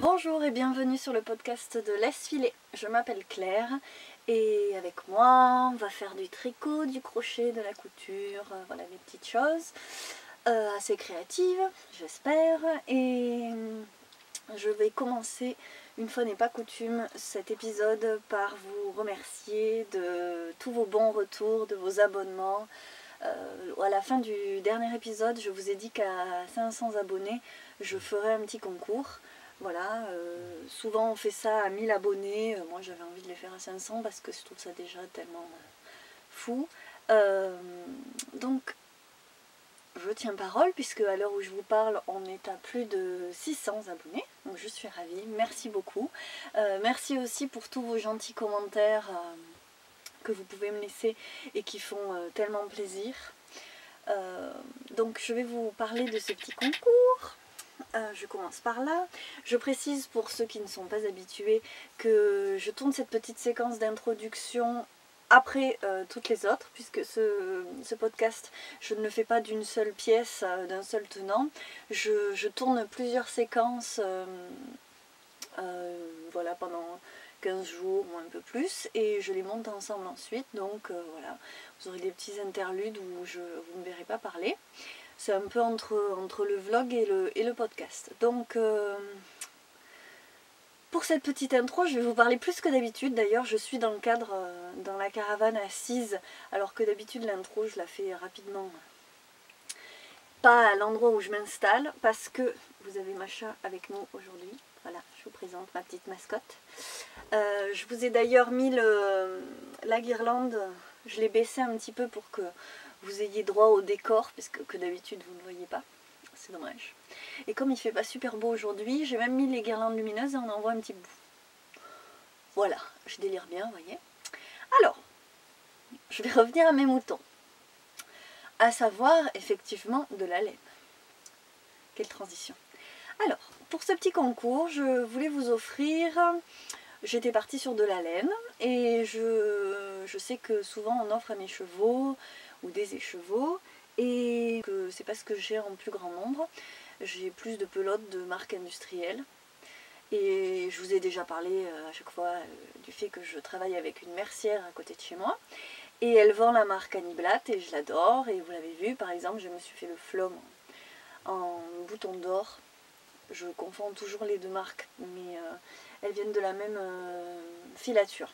Bonjour et bienvenue sur le podcast de Laisse filer. Je m'appelle Claire et avec moi on va faire du tricot, du crochet, de la couture, voilà des petites choses assez créatives j'espère. Et je vais commencer, une fois n'est pas coutume, cet épisode par vous remercier de tous vos bons retours, de vos abonnements. À la fin du dernier épisode, je vous ai dit qu'à 500 abonnés, je ferai un petit concours. Voilà, souvent on fait ça à 1000 abonnés, moi j'avais envie de les faire à 500 parce que je trouve ça déjà tellement fou. Donc je tiens parole puisque à l'heure où je vous parle on est à plus de 600 abonnés, donc je suis ravie, merci beaucoup. Merci aussi pour tous vos gentils commentaires que vous pouvez me laisser et qui font tellement plaisir. Donc je vais vous parler de ce petit concours. Je commence par là. Je précise pour ceux qui ne sont pas habitués que je tourne cette petite séquence d'introduction après toutes les autres, puisque ce podcast, je ne le fais pas d'une seule pièce, d'un seul tenant. Je tourne plusieurs séquences voilà, pendant 15 jours ou un peu plus, et je les monte ensemble ensuite. Donc voilà, vous aurez des petits interludes où vous ne me verrez pas parler. C'est un peu entre le vlog et le podcast. Donc, pour cette petite intro, je vais vous parler plus que d'habitude. D'ailleurs, je suis dans le cadre, dans la caravane assise, alors que d'habitude, l'intro, je la fais rapidement. Pas à l'endroit où je m'installe, parce que vous avez Macha avec nous aujourd'hui. Voilà, je vous présente ma petite mascotte. Je vous ai d'ailleurs mis la guirlande, je l'ai baissée un petit peu pour que vous ayez droit au décor, parce que d'habitude vous ne le voyez pas, c'est dommage. Et comme il fait pas super beau aujourd'hui, j'ai même mis les guirlandes lumineuses et on en voit un petit bout. Voilà, je délire bien, vous voyez. Alors, je vais revenir à mes moutons. À savoir, effectivement, de la laine. Quelle transition. Alors, pour ce petit concours, je voulais vous offrir... J'étais partie sur de la laine et je sais que souvent on offre à mes chevaux ou des écheveaux et que c'est pas ce que j'ai en plus grand nombre. J'ai plus de pelotes de marque industrielle et je vous ai déjà parlé à chaque fois du fait que je travaille avec une mercière à côté de chez moi et elle vend la marque Annie Blatt et je l'adore. Et vous l'avez vu, par exemple, je me suis fait le flom en bouton d'or. Je confonds toujours les deux marques, mais elles viennent de la même filature.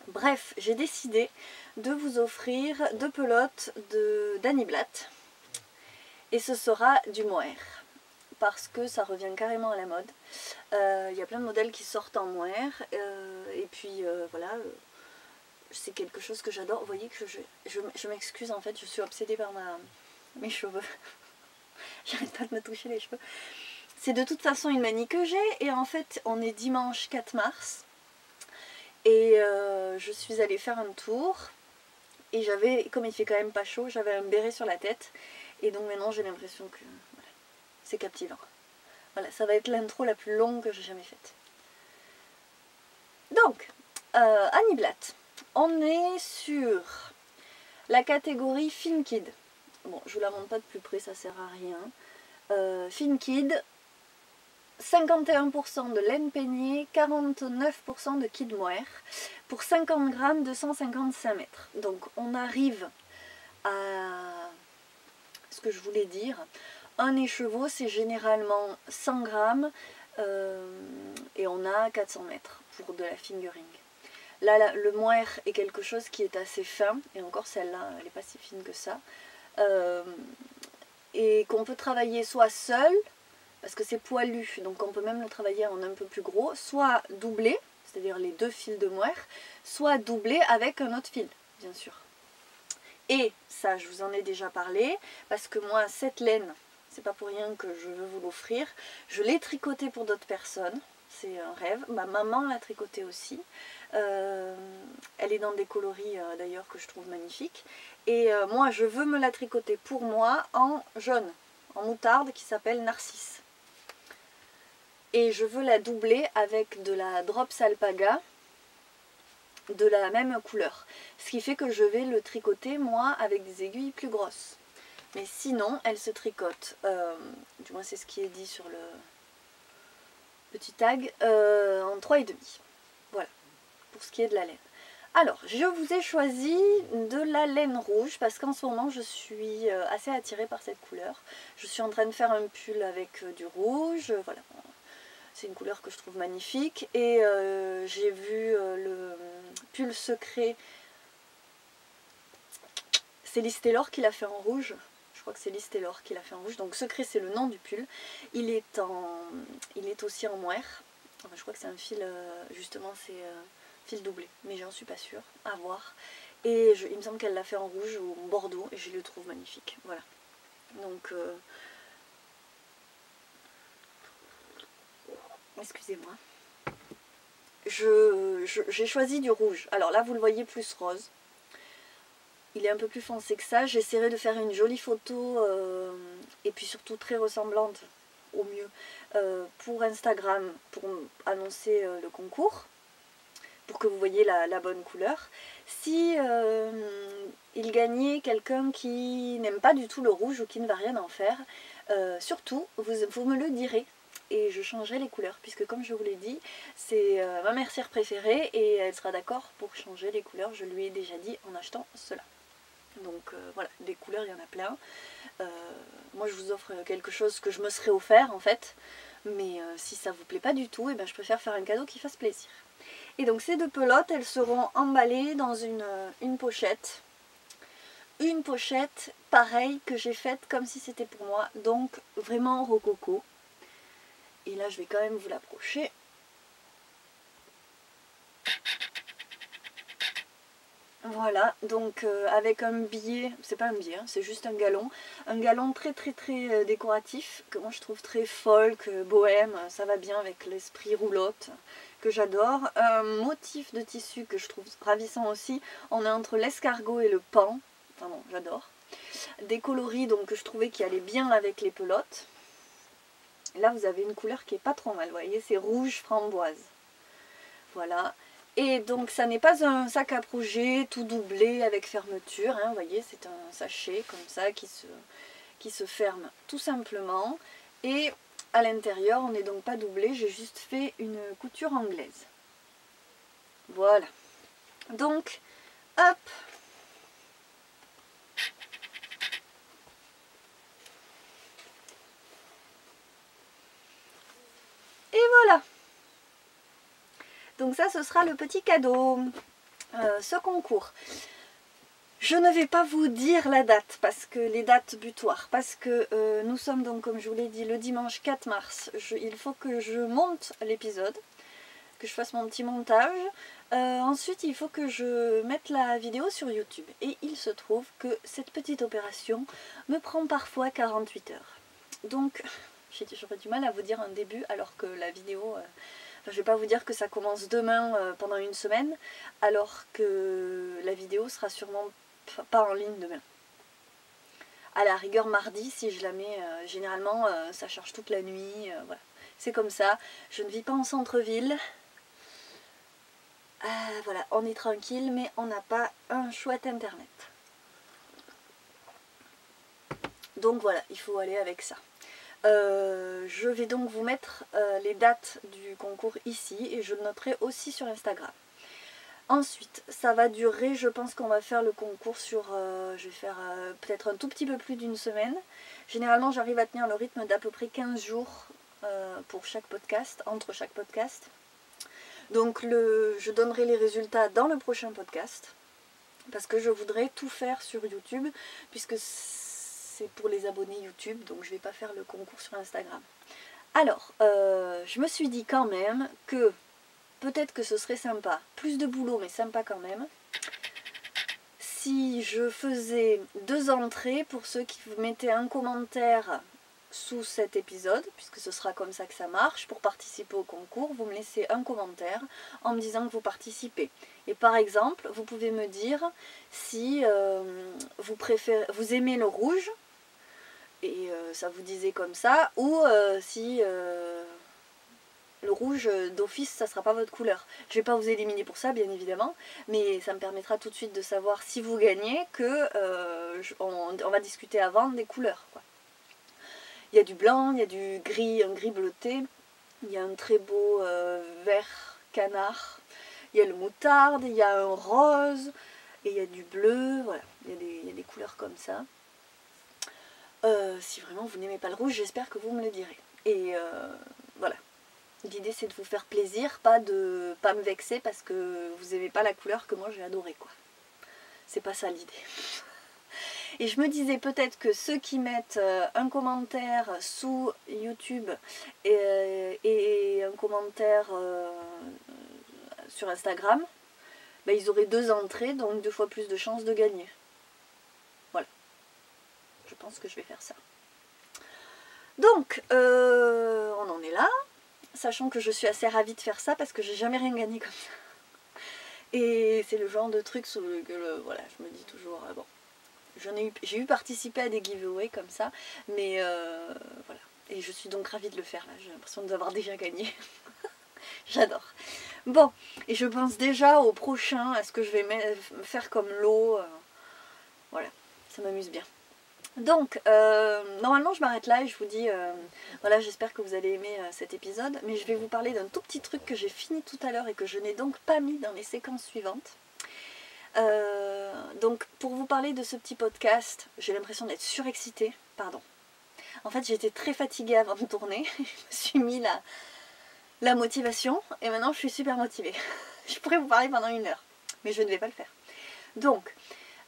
Bref, j'ai décidé de vous offrir 2 pelotes d'Annie Blatt. Et ce sera du mohair, parce que ça revient carrément à la mode. Il y a plein de modèles qui sortent en mohair, et puis voilà, c'est quelque chose que j'adore. Vous voyez que je m'excuse, en fait, je suis obsédée par mes cheveux. J'arrête pas de me toucher les cheveux. C'est de toute façon une manie que j'ai, et en fait on est dimanche 4 mars et je suis allée faire un tour et j'avais, comme il fait quand même pas chaud, j'avais un béret sur la tête et donc maintenant j'ai l'impression que voilà, c'est captivant. Voilà, ça va être l'intro la plus longue que j'ai jamais faite. Donc, Annie Blatt, on est sur la catégorie Fin Kid. Bon, je vous la montre pas de plus près, ça sert à rien. Fin Kid, 51% de laine peignée, 49% de kid mohair, pour 50 grammes, 255 mètres. Donc on arrive à ce que je voulais dire. Un écheveau, c'est généralement 100 grammes et on a 400 mètres pour de la fingering. Là, le mohair est quelque chose qui est assez fin, et encore celle-là, elle n'est pas si fine que ça, et qu'on peut travailler soit seul, parce que c'est poilu, donc on peut même le travailler en un peu plus gros, soit doublé, c'est-à-dire les 2 fils de mohair, soit doublé avec un autre fil, bien sûr. Et ça, je vous en ai déjà parlé, parce que moi, cette laine, c'est pas pour rien que je veux vous l'offrir, je l'ai tricotée pour d'autres personnes, c'est un rêve. Ma maman l'a tricoté aussi. Elle est dans des coloris d'ailleurs que je trouve magnifiques. Et moi je veux me la tricoter pour moi en jaune, en moutarde, qui s'appelle Narcisse. Et je veux la doubler avec de la Drops Alpaga de la même couleur. Ce qui fait que je vais le tricoter moi avec des aiguilles plus grosses. Mais sinon elle se tricote, du moins c'est ce qui est dit sur le petit tag, en 3,5. Voilà, pour ce qui est de la laine. Alors, je vous ai choisi de la laine rouge parce qu'en ce moment je suis assez attirée par cette couleur. Je suis en train de faire un pull avec du rouge, voilà. C'est une couleur que je trouve magnifique. Et j'ai vu le pull secret. C'est Liz Taylor qui l'a fait en rouge. Je crois que c'est Liz Taylor qui l'a fait en rouge. Donc secret, c'est le nom du pull. Il est aussi en mohair. Enfin, je crois que c'est un fil, justement, c'est fil doublé. Mais j'en suis pas sûre. À voir. Et il me semble qu'elle l'a fait en rouge ou en bordeaux. Et je le trouve magnifique. Voilà. Donc... excusez-moi. J'ai choisi du rouge. Alors là, vous le voyez plus rose. Il est un peu plus foncé que ça. J'essaierai de faire une jolie photo et puis surtout très ressemblante au mieux pour Instagram pour annoncer le concours. Pour que vous voyez la bonne couleur. Si il gagnait quelqu'un qui n'aime pas du tout le rouge ou qui ne va rien en faire, surtout, vous me le direz. Et je changerai les couleurs puisque comme je vous l'ai dit c'est ma mercière préférée et elle sera d'accord pour changer les couleurs, je lui ai déjà dit en achetant cela. Donc voilà, des couleurs il y en a plein. Moi je vous offre quelque chose que je me serais offert en fait, mais si ça vous plaît pas du tout, et ben, je préfère faire un cadeau qui fasse plaisir. Et donc ces deux pelotes, elles seront emballées dans une pochette. Une pochette pareille que j'ai faite comme si c'était pour moi, donc vraiment rococo. Et là, je vais quand même vous l'approcher. Voilà, donc avec un billet, c'est pas un billet, hein, c'est juste un galon très décoratif, que moi je trouve très folk, bohème, ça va bien avec l'esprit roulotte, que j'adore. Un motif de tissu que je trouve ravissant aussi, on est entre l'escargot et le pan, enfin bon, j'adore. Des coloris donc que je trouvais qui allaient bien avec les pelotes. Là, vous avez une couleur qui est pas trop mal, vous voyez, c'est rouge framboise. Voilà. Et donc, ça n'est pas un sac à projet tout doublé avec fermeture. Hein, vous voyez, c'est un sachet comme ça qui se ferme tout simplement. Et à l'intérieur, on n'est donc pas doublé. J'ai juste fait une couture anglaise. Voilà. Donc, hop. Et voilà. Donc ça, ce sera le petit cadeau, ce concours. Je ne vais pas vous dire la date, parce que les dates butoirs, parce que nous sommes donc, comme je vous l'ai dit, le dimanche 4 mars. Il faut que je monte l'épisode, que je fasse mon petit montage. Ensuite, il faut que je mette la vidéo sur YouTube. Et il se trouve que cette petite opération me prend parfois 48 heures. Donc, j'aurais du mal à vous dire un début, alors que la vidéo... je ne vais pas vous dire que ça commence demain pendant une semaine, alors que la vidéo sera sûrement pas en ligne demain. À la rigueur mardi, si je la mets, généralement ça charge toute la nuit, voilà. C'est comme ça, je ne vis pas en centre-ville. Voilà, on est tranquille, mais on n'a pas un chouette internet. Donc voilà, il faut aller avec ça. Je vais donc vous mettre les dates du concours ici et je le noterai aussi sur Instagram. Ensuite, ça va durer, je pense qu'on va faire le concours sur, je vais faire peut-être un tout petit peu plus d'une semaine. Généralement, j'arrive à tenir le rythme d'à peu près 15 jours pour chaque podcast, entre chaque podcast. Donc je donnerai les résultats dans le prochain podcast, parce que je voudrais tout faire sur YouTube, puisque c'est pour les abonnés YouTube, donc je ne vais pas faire le concours sur Instagram. Alors, je me suis dit quand même que peut-être que ce serait sympa, plus de boulot mais sympa quand même, si je faisais 2 entrées pour ceux qui vous mettaient un commentaire sous cet épisode, puisque ce sera comme ça que ça marche. Pour participer au concours, vous me laissez un commentaire en me disant que vous participez. Et par exemple, vous pouvez me dire si vous aimez le rouge, et ça vous disait comme ça, ou si le rouge d'office ça sera pas votre couleur. Je vais pas vous éliminer pour ça bien évidemment, mais ça me permettra tout de suite de savoir si vous gagnez que on va discuter avant des couleurs, quoi. Il y a du blanc, il y a du gris, un gris bleuté, il y a un très beau vert canard, il y a le moutarde, il y a un rose, et il y a du bleu, voilà, il y a des couleurs comme ça. Si vraiment vous n'aimez pas le rouge, j'espère que vous me le direz. Et voilà. L'idée c'est de vous faire plaisir, pas me vexer parce que vous n'aimez pas la couleur que moi j'ai adorée, quoi. C'est pas ça l'idée. Et je me disais peut-être que ceux qui mettent un commentaire sous YouTube et un commentaire sur Instagram, bah, ils auraient 2 entrées, donc 2 fois plus de chances de gagner. Voilà. Je pense que je vais faire ça. Donc, on en est là. Sachant que je suis assez ravie de faire ça parce que j'ai jamais rien gagné comme ça. Et c'est le genre de truc sur lequel, voilà, je me dis toujours, bon, j'ai eu participé à des giveaways comme ça, mais voilà. Et je suis donc ravie de le faire là, j'ai l'impression d'avoir déjà gagné. J'adore. Bon, et je pense déjà au prochain, à ce que je vais faire comme lot. Voilà, ça m'amuse bien. Donc, normalement je m'arrête là et je vous dis, voilà, j'espère que vous allez aimer cet épisode, mais je vais vous parler d'un tout petit truc que j'ai fini tout à l'heure et que je n'ai donc pas mis dans les séquences suivantes. Donc, pour vous parler de ce petit podcast, j'ai l'impression d'être surexcitée, pardon. En fait, j'étais très fatiguée avant de tourner, je me suis mis la motivation et maintenant je suis super motivée. Je pourrais vous parler pendant 1 heure, mais je ne vais pas le faire. Donc,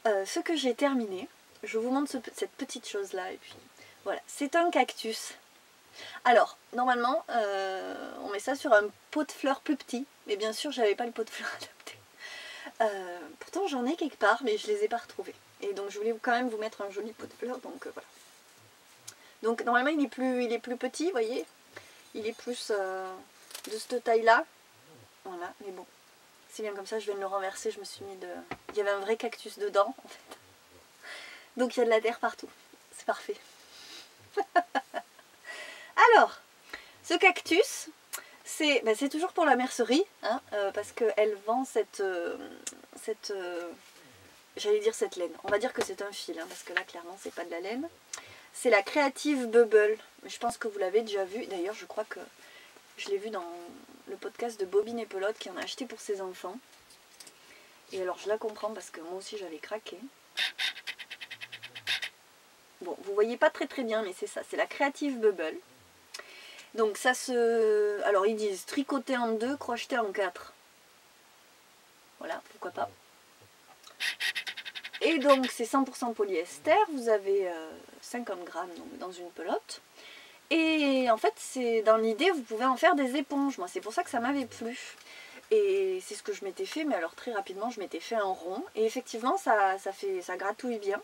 ce que j'ai terminé, je vous montre cette petite chose là et puis voilà, c'est un cactus. Alors normalement on met ça sur un pot de fleurs plus petit, mais bien sûr j'avais pas le pot de fleurs adapté. Pourtant j'en ai quelque part mais je les ai pas retrouvés. Et donc je voulais quand même vous mettre un joli pot de fleurs, donc voilà. Donc normalement il est plus petit, vous voyez, il est plus de cette taille là. Voilà, mais bon, c'est bien comme ça, je viens de le renverser, je me suis mis de. Il y avait un vrai cactus dedans en fait. Donc il y a de la terre partout. C'est parfait. Alors, ce cactus, c'est toujours pour la mercerie, hein, parce qu'elle vend j'allais dire cette laine. On va dire que c'est un fil, hein, parce que là, clairement, c'est pas de la laine. C'est la Creative Bubble. Je pense que vous l'avez déjà vu. D'ailleurs, je crois que je l'ai vu dans le podcast de Bobine et Pelote qui en a acheté pour ses enfants. Et alors, je la comprends parce que moi aussi, j'avais craqué. Bon, vous voyez pas très bien, mais c'est ça, c'est la Creative Bubble. Donc ça se... Alors ils disent tricoter en 2, crocheter en 4. Voilà, pourquoi pas. Et donc c'est 100% polyester, vous avez 50 grammes donc, dans une pelote. Et en fait, c'est dans l'idée, vous pouvez en faire des éponges. Moi, c'est pour ça que ça m'avait plu. Et c'est ce que je m'étais fait, mais alors très rapidement, je m'étais fait un rond. Et effectivement, ça gratouille bien.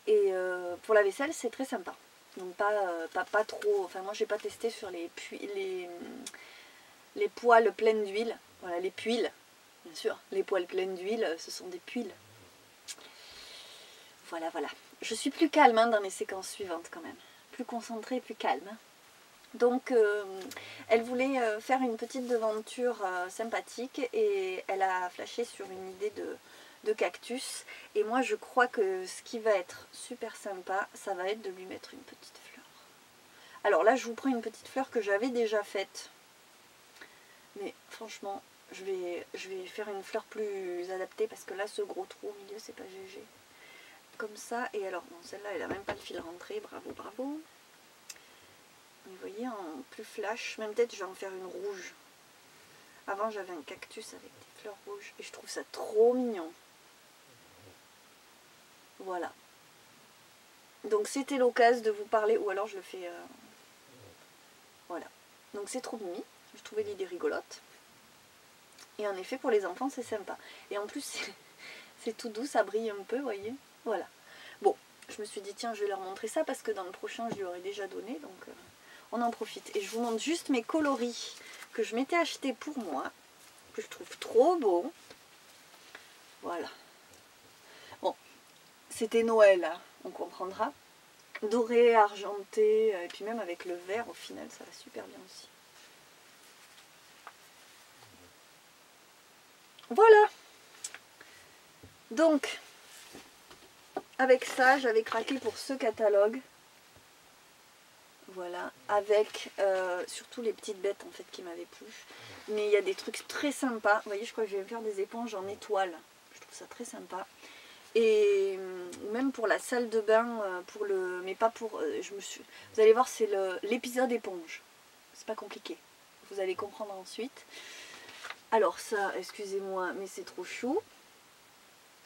Et pour la vaisselle, c'est très sympa. Donc pas trop... Enfin, moi, j'ai pas testé sur les poêles pleines d'huile. Voilà, les puiles, bien sûr. Les poêles pleines d'huile, ce sont des puiles. Voilà, voilà. Je suis plus calme hein, dans les séquences suivantes quand même. Plus concentrée, plus calme. Donc, elle voulait faire une petite devanture sympathique et elle a flashé sur une idée de cactus. Et moi, je crois que ce qui va être super sympa, ça va être de lui mettre une petite fleur. Alors là, je vous prends une petite fleur que j'avais déjà faite. Mais franchement, je vais faire une fleur plus adaptée parce que là, ce gros trou au milieu, c'est pas GG. Comme ça. Et alors, bon, celle-là, elle a même pas le fil rentré. Bravo, bravo. Vous voyez, en plus flash, même peut-être je vais en faire une rouge. Avant j'avais un cactus avec des fleurs rouges et je trouve ça trop mignon. Voilà. Donc c'était l'occasion de vous parler, ou alors je le fais... Voilà. Donc c'est trop mimi, je trouvais l'idée rigolote. Et en effet pour les enfants c'est sympa. Et en plus c'est tout doux, ça brille un peu, vous voyez. Voilà. Bon, je me suis dit tiens je vais leur montrer ça parce que dans le prochain je lui aurais déjà donné, donc on en profite. Et je vous montre juste mes coloris que je m'étais acheté pour moi, que je trouve trop beau. Voilà. Bon, c'était Noël, hein, on comprendra. Doré, argenté, et puis même avec le vert, au final, ça va super bien aussi. Voilà. Donc, avec ça, j'avais craqué pour ce catalogue. Voilà, avec surtout les petites bêtes en fait qui m'avaient plu. Mais il y a des trucs très sympas. Vous voyez, je crois que je vais me faire des éponges en étoile. Je trouve ça très sympa. Et même pour la salle de bain, pour le, mais pas pour. Vous allez voir, c'est l'épisode éponge. C'est pas compliqué. Vous allez comprendre ensuite. Alors ça, excusez-moi, mais c'est trop chou.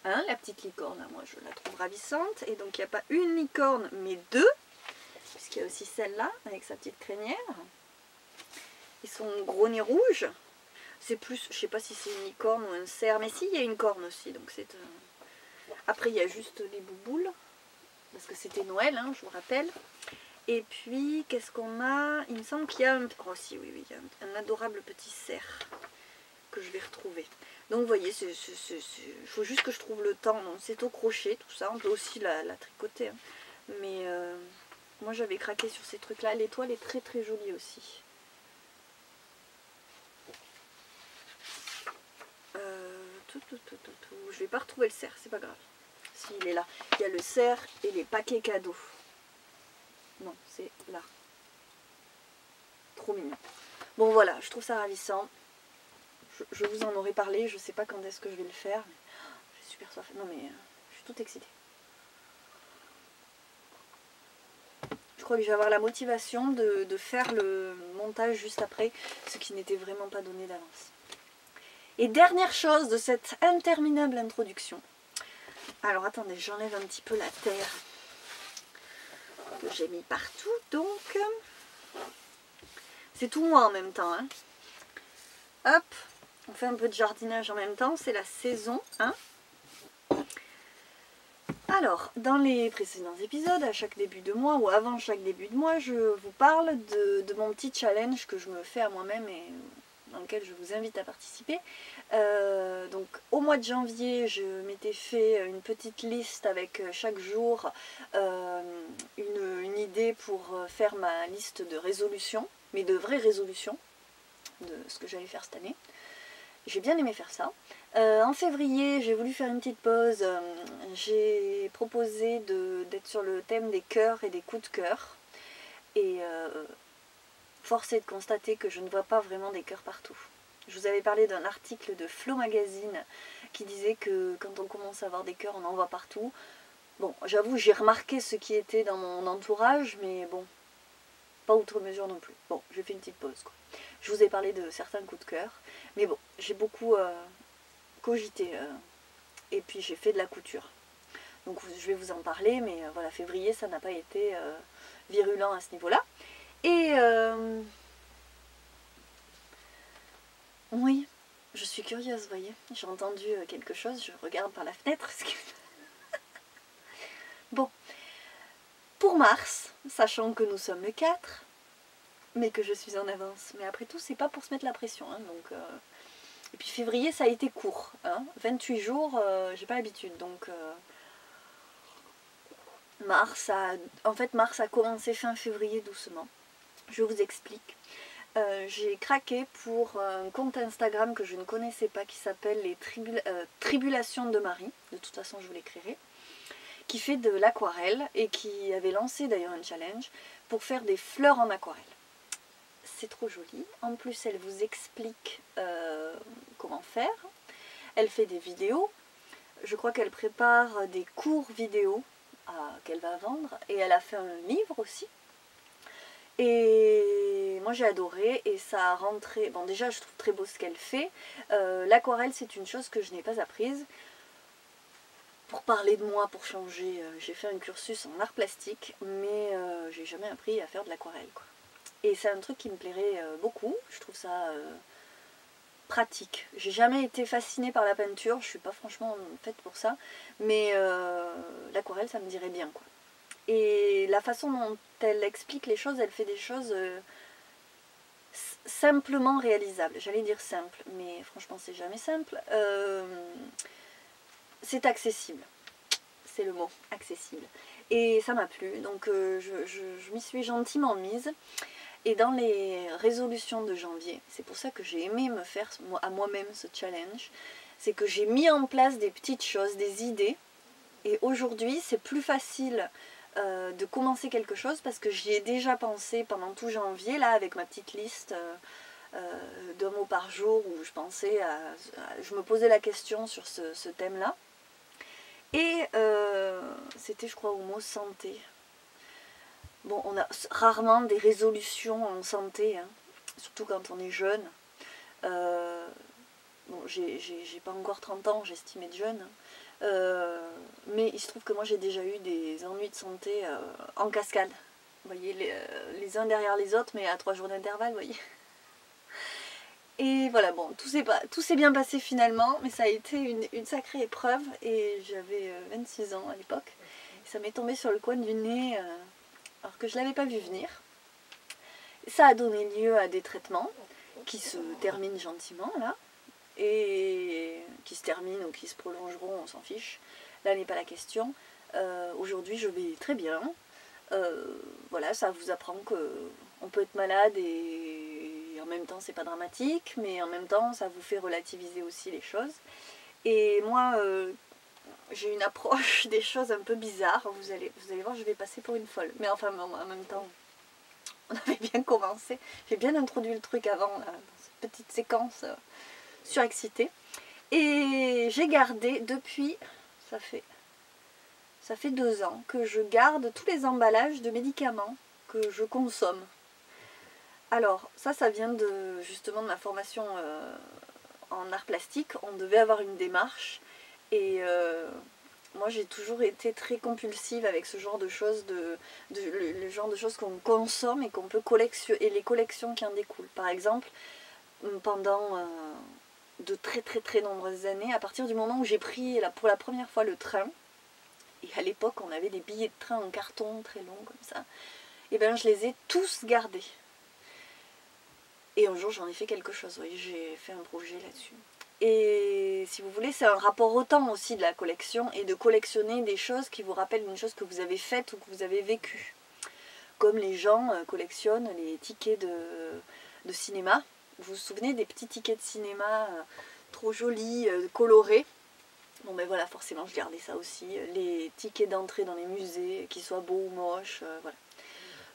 Hein, la petite licorne, moi je la trouve ravissante. Et donc il n'y a pas une licorne, mais deux. Puisqu'il y a aussi celle-là, avec sa petite crinière. Et son gros nez rouge. C'est plus, je sais pas si c'est une licorne ou un cerf, mais si, il y a une corne aussi. Donc c'est. Après, il y a juste les bouboules. Parce que c'était Noël, hein, je vous rappelle. Et puis, qu'est-ce qu'on a? Il me semble qu'il y a un... Oh si, oui, oui, il y a un adorable petit cerf que je vais retrouver. Donc, vous voyez, il faut juste que je trouve le temps. C'est au crochet, tout ça. On peut aussi la tricoter. Hein. Mais moi, j'avais craqué sur ces trucs-là. L'étoile est très, très jolie aussi. Je vais pas retrouver le cerf, c'est pas grave. Si, il est là. Il y a le cerf et les paquets cadeaux. Non, c'est là. Trop mignon. Bon voilà, je trouve ça ravissant. Je vous en aurais parlé, je sais pas quand est-ce que je vais le faire. J'ai super soif. Non mais je suis toute excitée. Je crois que je vais avoir la motivation de faire le montage juste après, ce qui n'était vraiment pas donné d'avance. Et dernière chose de cette interminable introduction. Alors attendez, j'enlève un petit peu la terre que j'ai mis partout. Donc, c'est tout moi en même temps. Hein. Hop, on fait un peu de jardinage en même temps. C'est la saison. Hein. Alors, dans les précédents épisodes, à chaque début de mois ou avant chaque début de mois, je vous parle de mon petit challenge que je me fais à moi-même et dans lequel je vous invite à participer. Donc au mois de janvier, je m'étais fait une petite liste avec chaque jour une idée pour faire ma liste de résolutions, mais de vraies résolutions de ce que j'allais faire cette année. J'ai bien aimé faire ça. En février, j'ai voulu faire une petite pause. J'ai proposé d'être sur le thème des cœurs et des coups de cœur. Et force est de constater que je ne vois pas vraiment des cœurs partout. Je vous avais parlé d'un article de Flow Magazine qui disait que quand on commence à avoir des cœurs, on en voit partout. Bon, j'avoue, j'ai remarqué ce qui était dans mon entourage, mais bon, pas outre mesure non plus. Bon, j'ai fait une petite pause, quoi. Je vous ai parlé de certains coups de cœur, mais bon, j'ai beaucoup cogité. Et puis j'ai fait de la couture. Donc je vais vous en parler, mais voilà, février, ça n'a pas été virulent à ce niveau-là. Et oui, je suis curieuse, vous voyez. J'ai entendu quelque chose, je regarde par la fenêtre. Bon, pour mars, sachant que nous sommes le 4, mais que je suis en avance. Mais après tout, c'est pas pour se mettre la pression. Hein, donc, et puis février, ça a été court. Hein, 28 jours, j'ai pas l'habitude. Donc en fait, mars a commencé fin février doucement. Je vous explique. J'ai craqué pour un compte Instagram que je ne connaissais pas qui s'appelle les Tribulations de Marie. De toute façon, je vous l'écrirai. Qui fait de l'aquarelle et qui avait lancé d'ailleurs un challenge pour faire des fleurs en aquarelle. C'est trop joli. En plus, elle vous explique comment faire. Elle fait des vidéos. Je crois qu'elle prépare des cours vidéo qu'elle va vendre. Et elle a fait un livre aussi. Et moi j'ai adoré et ça a rentré... Bon déjà je trouve très beau ce qu'elle fait. L'aquarelle c'est une chose que je n'ai pas apprise. Pour parler de moi, pour changer, j'ai fait un cursus en art plastique, mais j'ai jamais appris à faire de l'aquarelle. Et c'est un truc qui me plairait beaucoup, je trouve ça pratique. J'ai jamais été fascinée par la peinture, je suis pas franchement faite pour ça, mais l'aquarelle ça me dirait bien, quoi. Et la façon dont elle explique les choses, elle fait des choses simplement réalisables. J'allais dire simple, mais franchement c'est jamais simple. C'est accessible. C'est le mot, accessible. Et ça m'a plu, donc je m'y suis gentiment mise. Et dans les résolutions de janvier, c'est pour ça que j'ai aimé me faire à moi-même ce challenge, c'est que j'ai mis en place des petites choses, des idées, et aujourd'hui c'est plus facile de commencer quelque chose parce que j'y ai déjà pensé pendant tout janvier, là avec ma petite liste d'un mot par jour où je pensais je me posais la question sur ce thème-là. Et c'était je crois au mot santé. Bon, on a rarement des résolutions en santé, hein, surtout quand on est jeune. Bon, j'ai pas encore 30 ans, j'estime être jeune. Mais il se trouve que moi j'ai déjà eu des ennuis de santé en cascade. Vous voyez, les uns derrière les autres, mais à 3 jours d'intervalle, vous voyez. Et voilà, bon, tout s'est bien passé finalement, mais ça a été une sacrée épreuve. Et j'avais 26 ans à l'époque. Ça m'est tombé sur le coin du nez... alors que je ne l'avais pas vu venir. Ça a donné lieu à des traitements qui se terminent gentiment là, et qui se terminent ou qui se prolongeront, on s'en fiche. Là n'est pas la question. Aujourd'hui je vais très bien. Voilà, ça vous apprend qu'on peut être malade et en même temps c'est pas dramatique, mais en même temps ça vous fait relativiser aussi les choses. Et moi... j'ai une approche des choses un peu bizarres, vous allez voir, je vais passer pour une folle. Mais enfin, en même temps, on avait bien commencé. J'ai bien introduit le truc avant, là, dans cette petite séquence surexcitée. Et j'ai gardé depuis, ça fait 2 ans, que je garde tous les emballages de médicaments que je consomme. Alors, ça vient justement de ma formation en art plastique. On devait avoir une démarche. Et moi j'ai toujours été très compulsive avec ce genre de choses, le genre de choses qu'on consomme et qu'on peut collectionner, et les collections qui en découlent. Par exemple, pendant de très très très nombreuses années, à partir du moment où j'ai pris pour la première fois le train, et à l'époque on avait des billets de train en carton très longs comme ça, et bien je les ai tous gardés. Et un jour j'en ai fait quelque chose, oui, j'ai fait un projet là-dessus. Et si vous voulez, c'est un rapport au temps aussi de la collection et de collectionner des choses qui vous rappellent une chose que vous avez faite ou que vous avez vécue. Comme les gens collectionnent les tickets de cinéma. Vous vous souvenez des petits tickets de cinéma trop jolis, colorés? Bon ben voilà, forcément je gardais ça aussi. Les tickets d'entrée dans les musées, qu'ils soient beaux ou moches, voilà.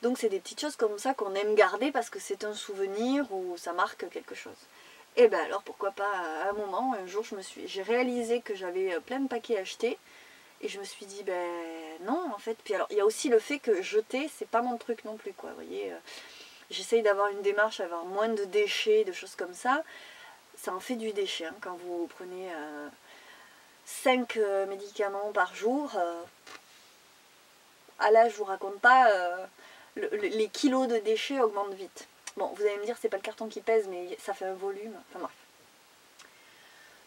Donc c'est des petites choses comme ça qu'on aime garder parce que c'est un souvenir ou ça marque quelque chose. Et ben alors pourquoi pas, à un moment, un jour j'ai réalisé que j'avais plein de paquets achetés et je me suis dit ben non en fait. Puis alors il y a aussi le fait que jeter c'est pas mon truc non plus quoi, vous voyez. J'essaye d'avoir une démarche, avoir moins de déchets, de choses comme ça. Ça en fait du déchet hein, quand vous prenez 5 médicaments par jour. Ah là je vous raconte pas, les kilos de déchets augmentent vite. Bon, vous allez me dire, c'est pas le carton qui pèse, mais ça fait un volume. Enfin bref.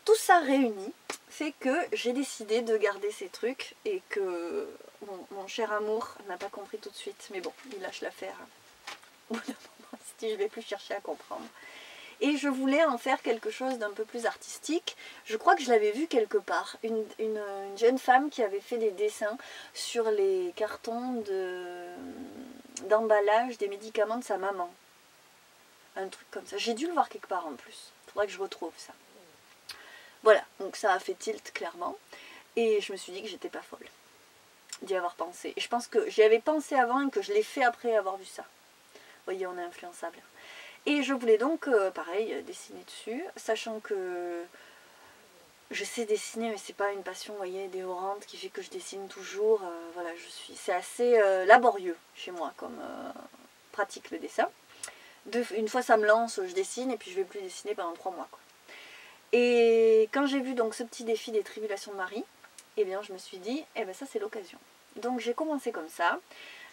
Tout ça réuni fait que j'ai décidé de garder ces trucs et que mon cher amour n'a pas compris tout de suite. Mais bon, il lâche l'affaire. Au bout d'un moment, je vais plus chercher à comprendre. Et je voulais en faire quelque chose d'un peu plus artistique. Je crois que je l'avais vu quelque part. Une jeune femme qui avait fait des dessins sur les cartons d'emballage des médicaments de sa maman. Un truc comme ça. J'ai dû le voir quelque part en plus. Il faudrait que je retrouve ça. Voilà, donc ça a fait tilt clairement. Et je me suis dit que j'étais pas folle d'y avoir pensé. Et je pense que j'y avais pensé avant et que je l'ai fait après avoir vu ça. Vous voyez, on est influençable. Et je voulais donc, pareil, dessiner dessus, sachant que je sais dessiner, mais c'est pas une passion, vous voyez, dévorante qui fait que je dessine toujours. Voilà, c'est assez laborieux chez moi comme pratique le dessin. Une fois ça me lance, je dessine et puis je vais plus dessiner pendant 3 mois. Quoi. Et quand j'ai vu donc ce petit défi des tribulations de Marie, eh bien je me suis dit, eh ben ça c'est l'occasion. Donc j'ai commencé comme ça.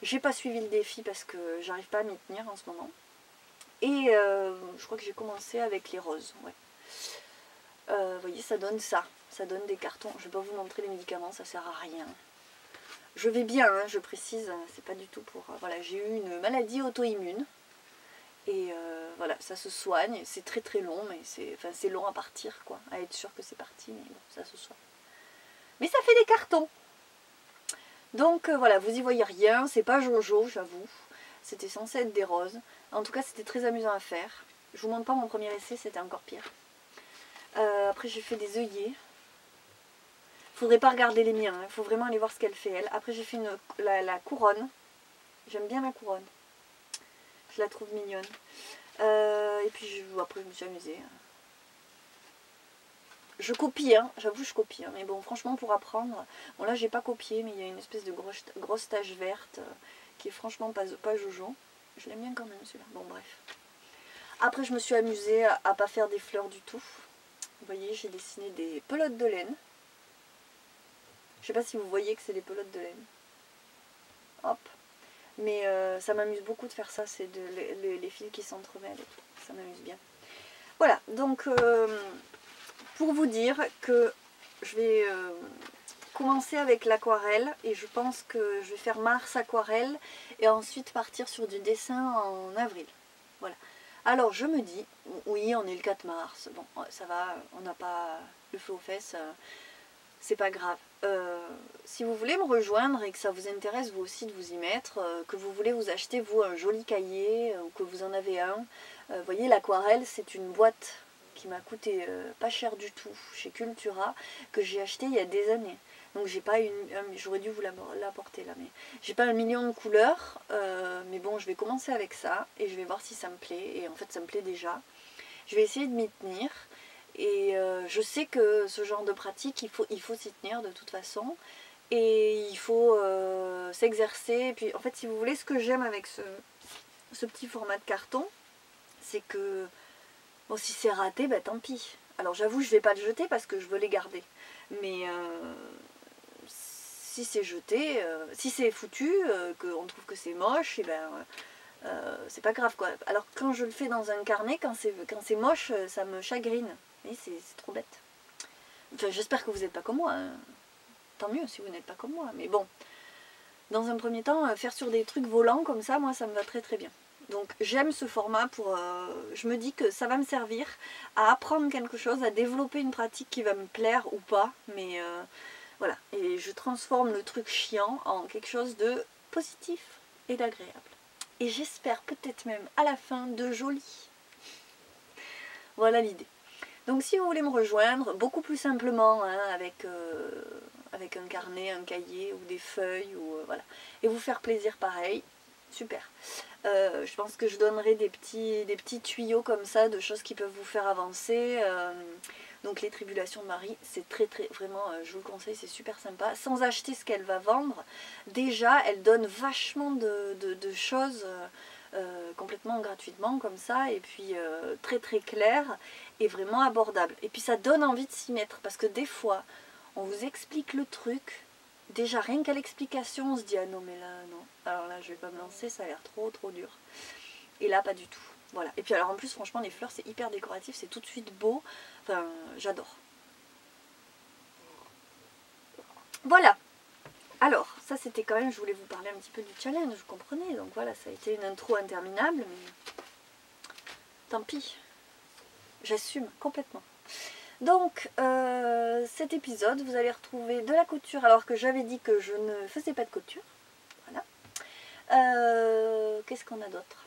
J'ai pas suivi le défi parce que j'arrive pas à m'y tenir en ce moment. Et je crois que j'ai commencé avec les roses. Ouais. Vous voyez, ça donne ça. Ça donne des cartons. Je vais pas vous montrer les médicaments, ça sert à rien. Je vais bien, hein, je précise, c'est pas du tout pour... voilà, j'ai eu une maladie auto-immune. Et voilà, ça se soigne, c'est très très long, mais c'est long à partir, quoi, à être sûr que c'est parti, mais bon, ça se soigne. Mais ça fait des cartons. Donc voilà, vous y voyez rien, c'est pas Jojo, j'avoue. C'était censé être des roses. En tout cas, c'était très amusant à faire. Je vous montre pas mon premier essai, c'était encore pire. Après, j'ai fait des œillets. Faudrait pas regarder les miens, il faut vraiment aller voir ce qu'elle fait, elle. Après, j'ai fait la couronne. J'aime bien la couronne. Je la trouve mignonne. Et puis, après, je me suis amusée. Je copie, hein, j'avoue, je copie. Hein, mais bon, franchement, pour apprendre... Bon, là, j'ai pas copié, mais il y a une espèce de grosse tache verte qui est franchement pas Jojo. Je l'aime bien quand même, celui-là. Bon, bref. Après, je me suis amusée à pas faire des fleurs du tout. Vous voyez, j'ai dessiné des pelotes de laine. Je sais pas si vous voyez que c'est des pelotes de laine. Hop. Mais ça m'amuse beaucoup de faire ça. C'est les fils qui s'entremêlent et tout. Ça m'amuse bien. Voilà, donc pour vous dire que je vais commencer avec l'aquarelle. Et je pense que je vais faire mars aquarelle. Et ensuite partir sur du dessin en avril. Voilà. Alors je me dis, oui on est le 4 mars, bon ça va, on n'a pas le feu aux fesses, c'est pas grave. Si vous voulez me rejoindre et que ça vous intéresse vous aussi de vous y mettre, que vous voulez vous acheter vous un joli cahier ou que vous en avez un, vous voyez l'aquarelle c'est une boîte qui m'a coûté pas cher du tout chez Cultura, que j'ai acheté il y a des années. Donc j'ai pas j'aurais dû vous l'apporter là, mais j'ai pas 1 million de couleurs, mais bon je vais commencer avec ça et je vais voir si ça me plaît, et en fait ça me plaît déjà. Je vais essayer de m'y tenir, et je sais que ce genre de pratique il faut s'y tenir de toute façon, et il faut s'exercer, et puis en fait si vous voulez, ce que j'aime avec ce petit format de carton, c'est que bon si c'est raté, bah tant pis. Alors j'avoue je vais pas le jeter parce que je veux les garder, mais si c'est jeté, si c'est foutu, qu'on trouve que c'est moche, et ben c'est pas grave quoi. Alors quand je le fais dans un carnet, quand c'est moche, ça me chagrine. Et c'est trop bête. Enfin j'espère que vous n'êtes pas comme moi, hein. Tant mieux si vous n'êtes pas comme moi, mais bon. Dans un premier temps, faire sur des trucs volants comme ça, moi ça me va très très bien. Donc j'aime ce format pour... je me dis que ça va me servir à apprendre quelque chose, à développer une pratique qui va me plaire ou pas, mais... voilà, et je transforme le truc chiant en quelque chose de positif et d'agréable. Et j'espère peut-être même à la fin de joli. Voilà l'idée. Donc si vous voulez me rejoindre, beaucoup plus simplement, hein, avec un carnet, un cahier ou des feuilles, ou voilà, et vous faire plaisir pareil, super. Je pense que je donnerai des petits tuyaux comme ça, de choses qui peuvent vous faire avancer. Donc les tribulations de Marie, c'est très vraiment, je vous le conseille, c'est super sympa. Sans acheter ce qu'elle va vendre, déjà elle donne vachement de choses complètement gratuitement comme ça, et puis très clair et vraiment abordable. Et puis ça donne envie de s'y mettre, parce que des fois on vous explique le truc, déjà rien qu'à l'explication on se dit ah non mais là non, alors là je vais pas me lancer, ça a l'air trop dur. Et là pas du tout. Voilà. Et puis alors en plus franchement les fleurs c'est hyper décoratif, c'est tout de suite beau, enfin j'adore. Voilà. Alors ça c'était quand même, je voulais vous parler un petit peu du challenge, vous comprenez, donc voilà, ça a été une intro interminable, mais tant pis, j'assume complètement. Donc cet épisode vous allez retrouver de la couture, alors que j'avais dit que je ne faisais pas de couture. Voilà. Qu'est-ce qu'on a d'autre?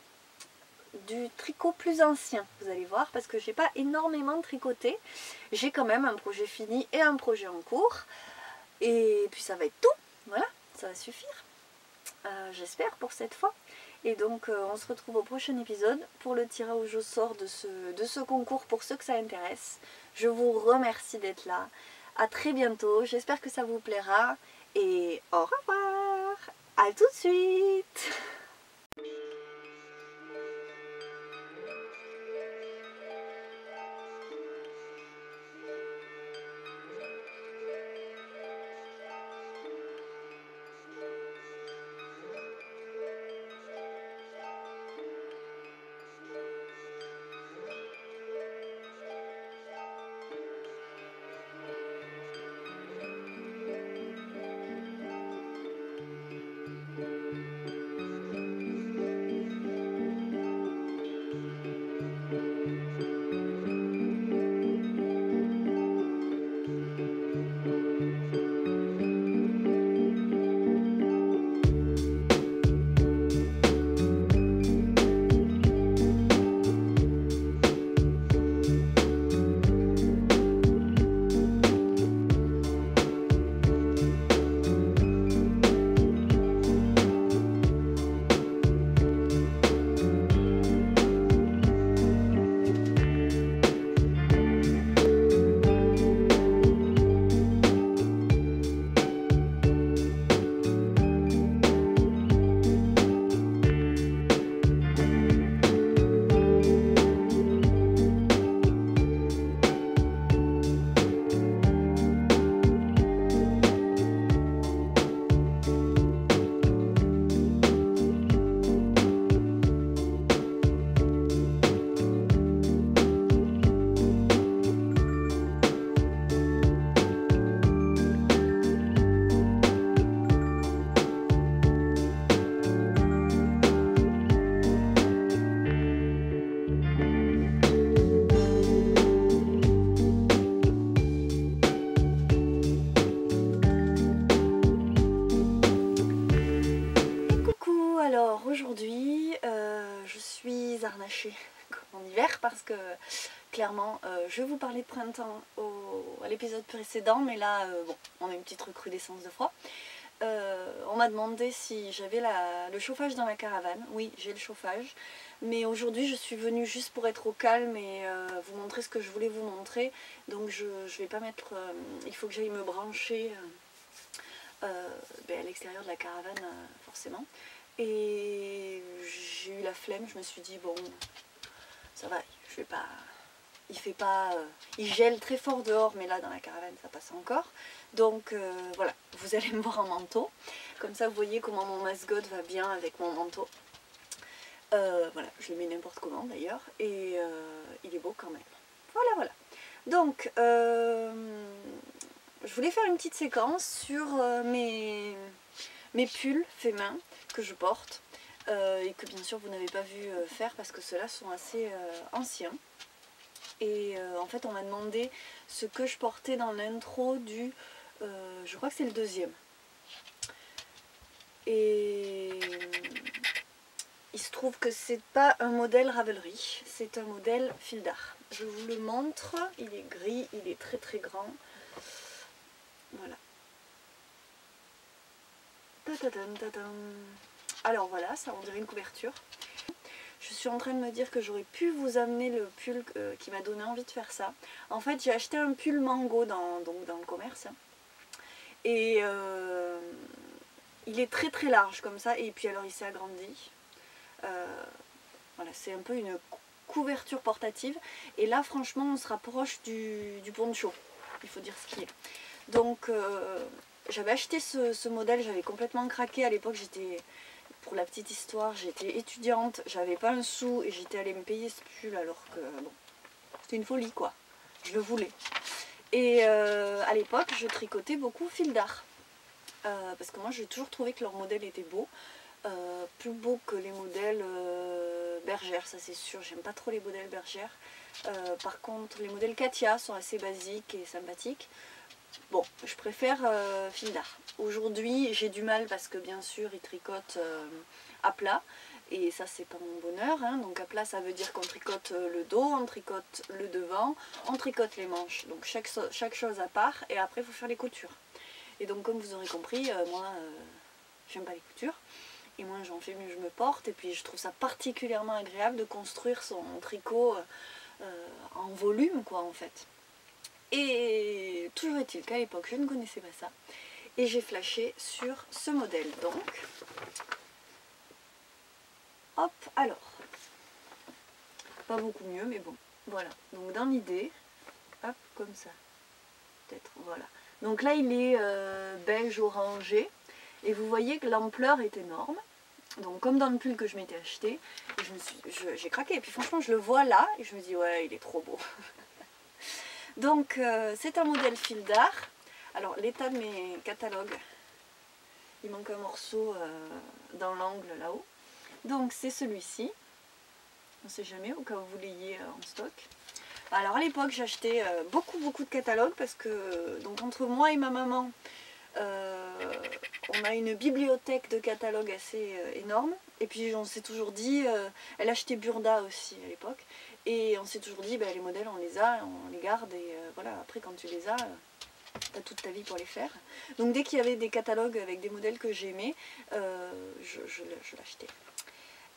Du tricot plus ancien, vous allez voir, parce que j'ai pas énormément tricoté. J'ai quand même un projet fini et un projet en cours, et puis ça va être tout. Voilà, ça va suffire, j'espère, pour cette fois. Et donc on se retrouve au prochain épisode pour le tirage au sort de ce concours, pour ceux que ça intéresse. Je vous remercie d'être là, à très bientôt, j'espère que ça vous plaira, et au revoir, à tout de suite. mâcher comme en hiver parce que clairement je vous parlais de printemps à l'épisode précédent, mais là bon, on a une petite recrudescence de froid. On m'a demandé si j'avais le chauffage dans la caravane. Oui, j'ai le chauffage, mais aujourd'hui je suis venue juste pour être au calme et vous montrer ce que je voulais vous montrer. Donc je vais pas mettre, il faut que j'aille me brancher à l'extérieur de la caravane forcément. Et j'ai eu la flemme, je me suis dit bon, ça va, je vais pas... Il fait pas, il gèle très fort dehors, mais là dans la caravane ça passe encore. Donc voilà, vous allez me voir en manteau. Comme ça vous voyez comment mon mascotte va bien avec mon manteau. Voilà, je le mets n'importe comment d'ailleurs. Et il est beau quand même. Voilà, voilà. Donc, je voulais faire une petite séquence sur mes pulls faits main que je porte. Et que bien sûr vous n'avez pas vu faire parce que ceux-là sont assez anciens. Et en fait on m'a demandé ce que je portais dans l'intro du... je crois que c'est le deuxième. Et il se trouve que c'est pas un modèle Ravelry, c'est un modèle fil d'art. Je vous le montre, il est gris, il est très très grand. Voilà. Alors voilà, ça on dirait une couverture. Je suis en train de me dire que j'aurais pu vous amener le pull qui m'a donné envie de faire ça. En fait, j'ai acheté un pull mango dans le commerce. Et il est très très large comme ça. Et puis alors il s'est agrandi. Voilà, c'est un peu une couverture portative. Et là, franchement, on se rapproche du poncho. Il faut dire ce qui est. Donc, j'avais acheté ce modèle. J'avais complètement craqué. À l'époque, j'étais... Pour la petite histoire, j'étais étudiante, j'avais pas un sou et j'étais allée me payer ce pull alors que bon, c'était une folie quoi, je le voulais. Et à l'époque, je tricotais beaucoup fil d'art parce que moi j'ai toujours trouvé que leur modèle était beau, plus beau que les modèles bergères, ça c'est sûr, j'aime pas trop les modèles bergères. Par contre, les modèles Katia sont assez basiques et sympathiques. Bon, je préfère fil d'art. Aujourd'hui, j'ai du mal parce que bien sûr, ils tricotent à plat. Et ça, c'est pas mon bonheur. Hein. Donc à plat, ça veut dire qu'on tricote le dos, on tricote le devant, on tricote les manches. Donc chaque chose à part. Et après, il faut faire les coutures. Et donc, comme vous aurez compris, moi, j'aime pas les coutures. Et moi, j'en fais mieux, je me porte. Et puis, je trouve ça particulièrement agréable de construire son tricot en volume, quoi, en fait. Et toujours est-il qu'à l'époque je ne connaissais pas ça et j'ai flashé sur ce modèle. Donc hop, alors pas beaucoup mieux mais bon, voilà. Donc dans l'idée, hop, comme ça, peut-être, voilà. Donc là il est beige orangé et vous voyez que l'ampleur est énorme. Donc comme dans le pull que je m'étais acheté, j'ai craqué et puis franchement je le vois là et je me dis ouais il est trop beau. Donc c'est un modèle fil d'art. Alors l'état de mes catalogues, il manque un morceau dans l'angle là-haut. Donc c'est celui-ci. On ne sait jamais au cas où vous l'ayez en stock. Alors à l'époque j'achetais beaucoup de catalogues parce que donc entre moi et ma maman, on a une bibliothèque de catalogues assez énorme. Et puis on s'est toujours dit, elle achetait Burda aussi à l'époque. Et on s'est toujours dit, bah, les modèles on les a, on les garde et voilà, après quand tu les as, t'as toute ta vie pour les faire. Donc dès qu'il y avait des catalogues avec des modèles que j'aimais, je l'achetais.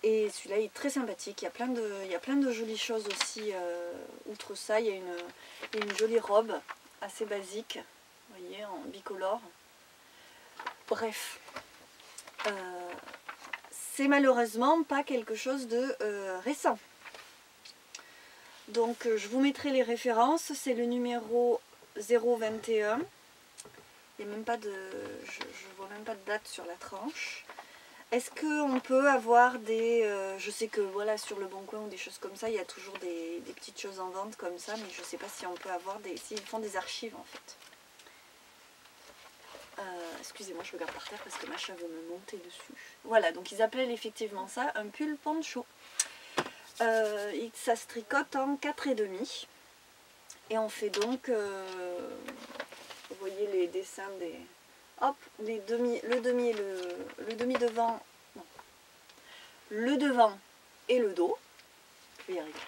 Et celui-là il est très sympathique, il y a plein de jolies choses aussi, outre ça il y a une jolie robe assez basique, vous voyez, en bicolore. Bref, c'est malheureusement pas quelque chose de récent. Donc je vous mettrai les références, c'est le numéro 021. Il n'y a même pas de... je vois même pas de date sur la tranche. Est-ce qu'on peut avoir des... je sais que voilà sur le Bon Coin ou des choses comme ça, il y a toujours des petites choses en vente comme ça, mais je ne sais pas si on peut avoir des... s'ils font des archives en fait. Excusez-moi, je regarde par terre parce que ma chat veut me monter dessus. Voilà, donc ils appellent effectivement ça un pull poncho. Ça se tricote en 4,5 et on fait donc, vous voyez les dessins des, hop, le demi devant, non, le devant et le dos. je vais y arriver.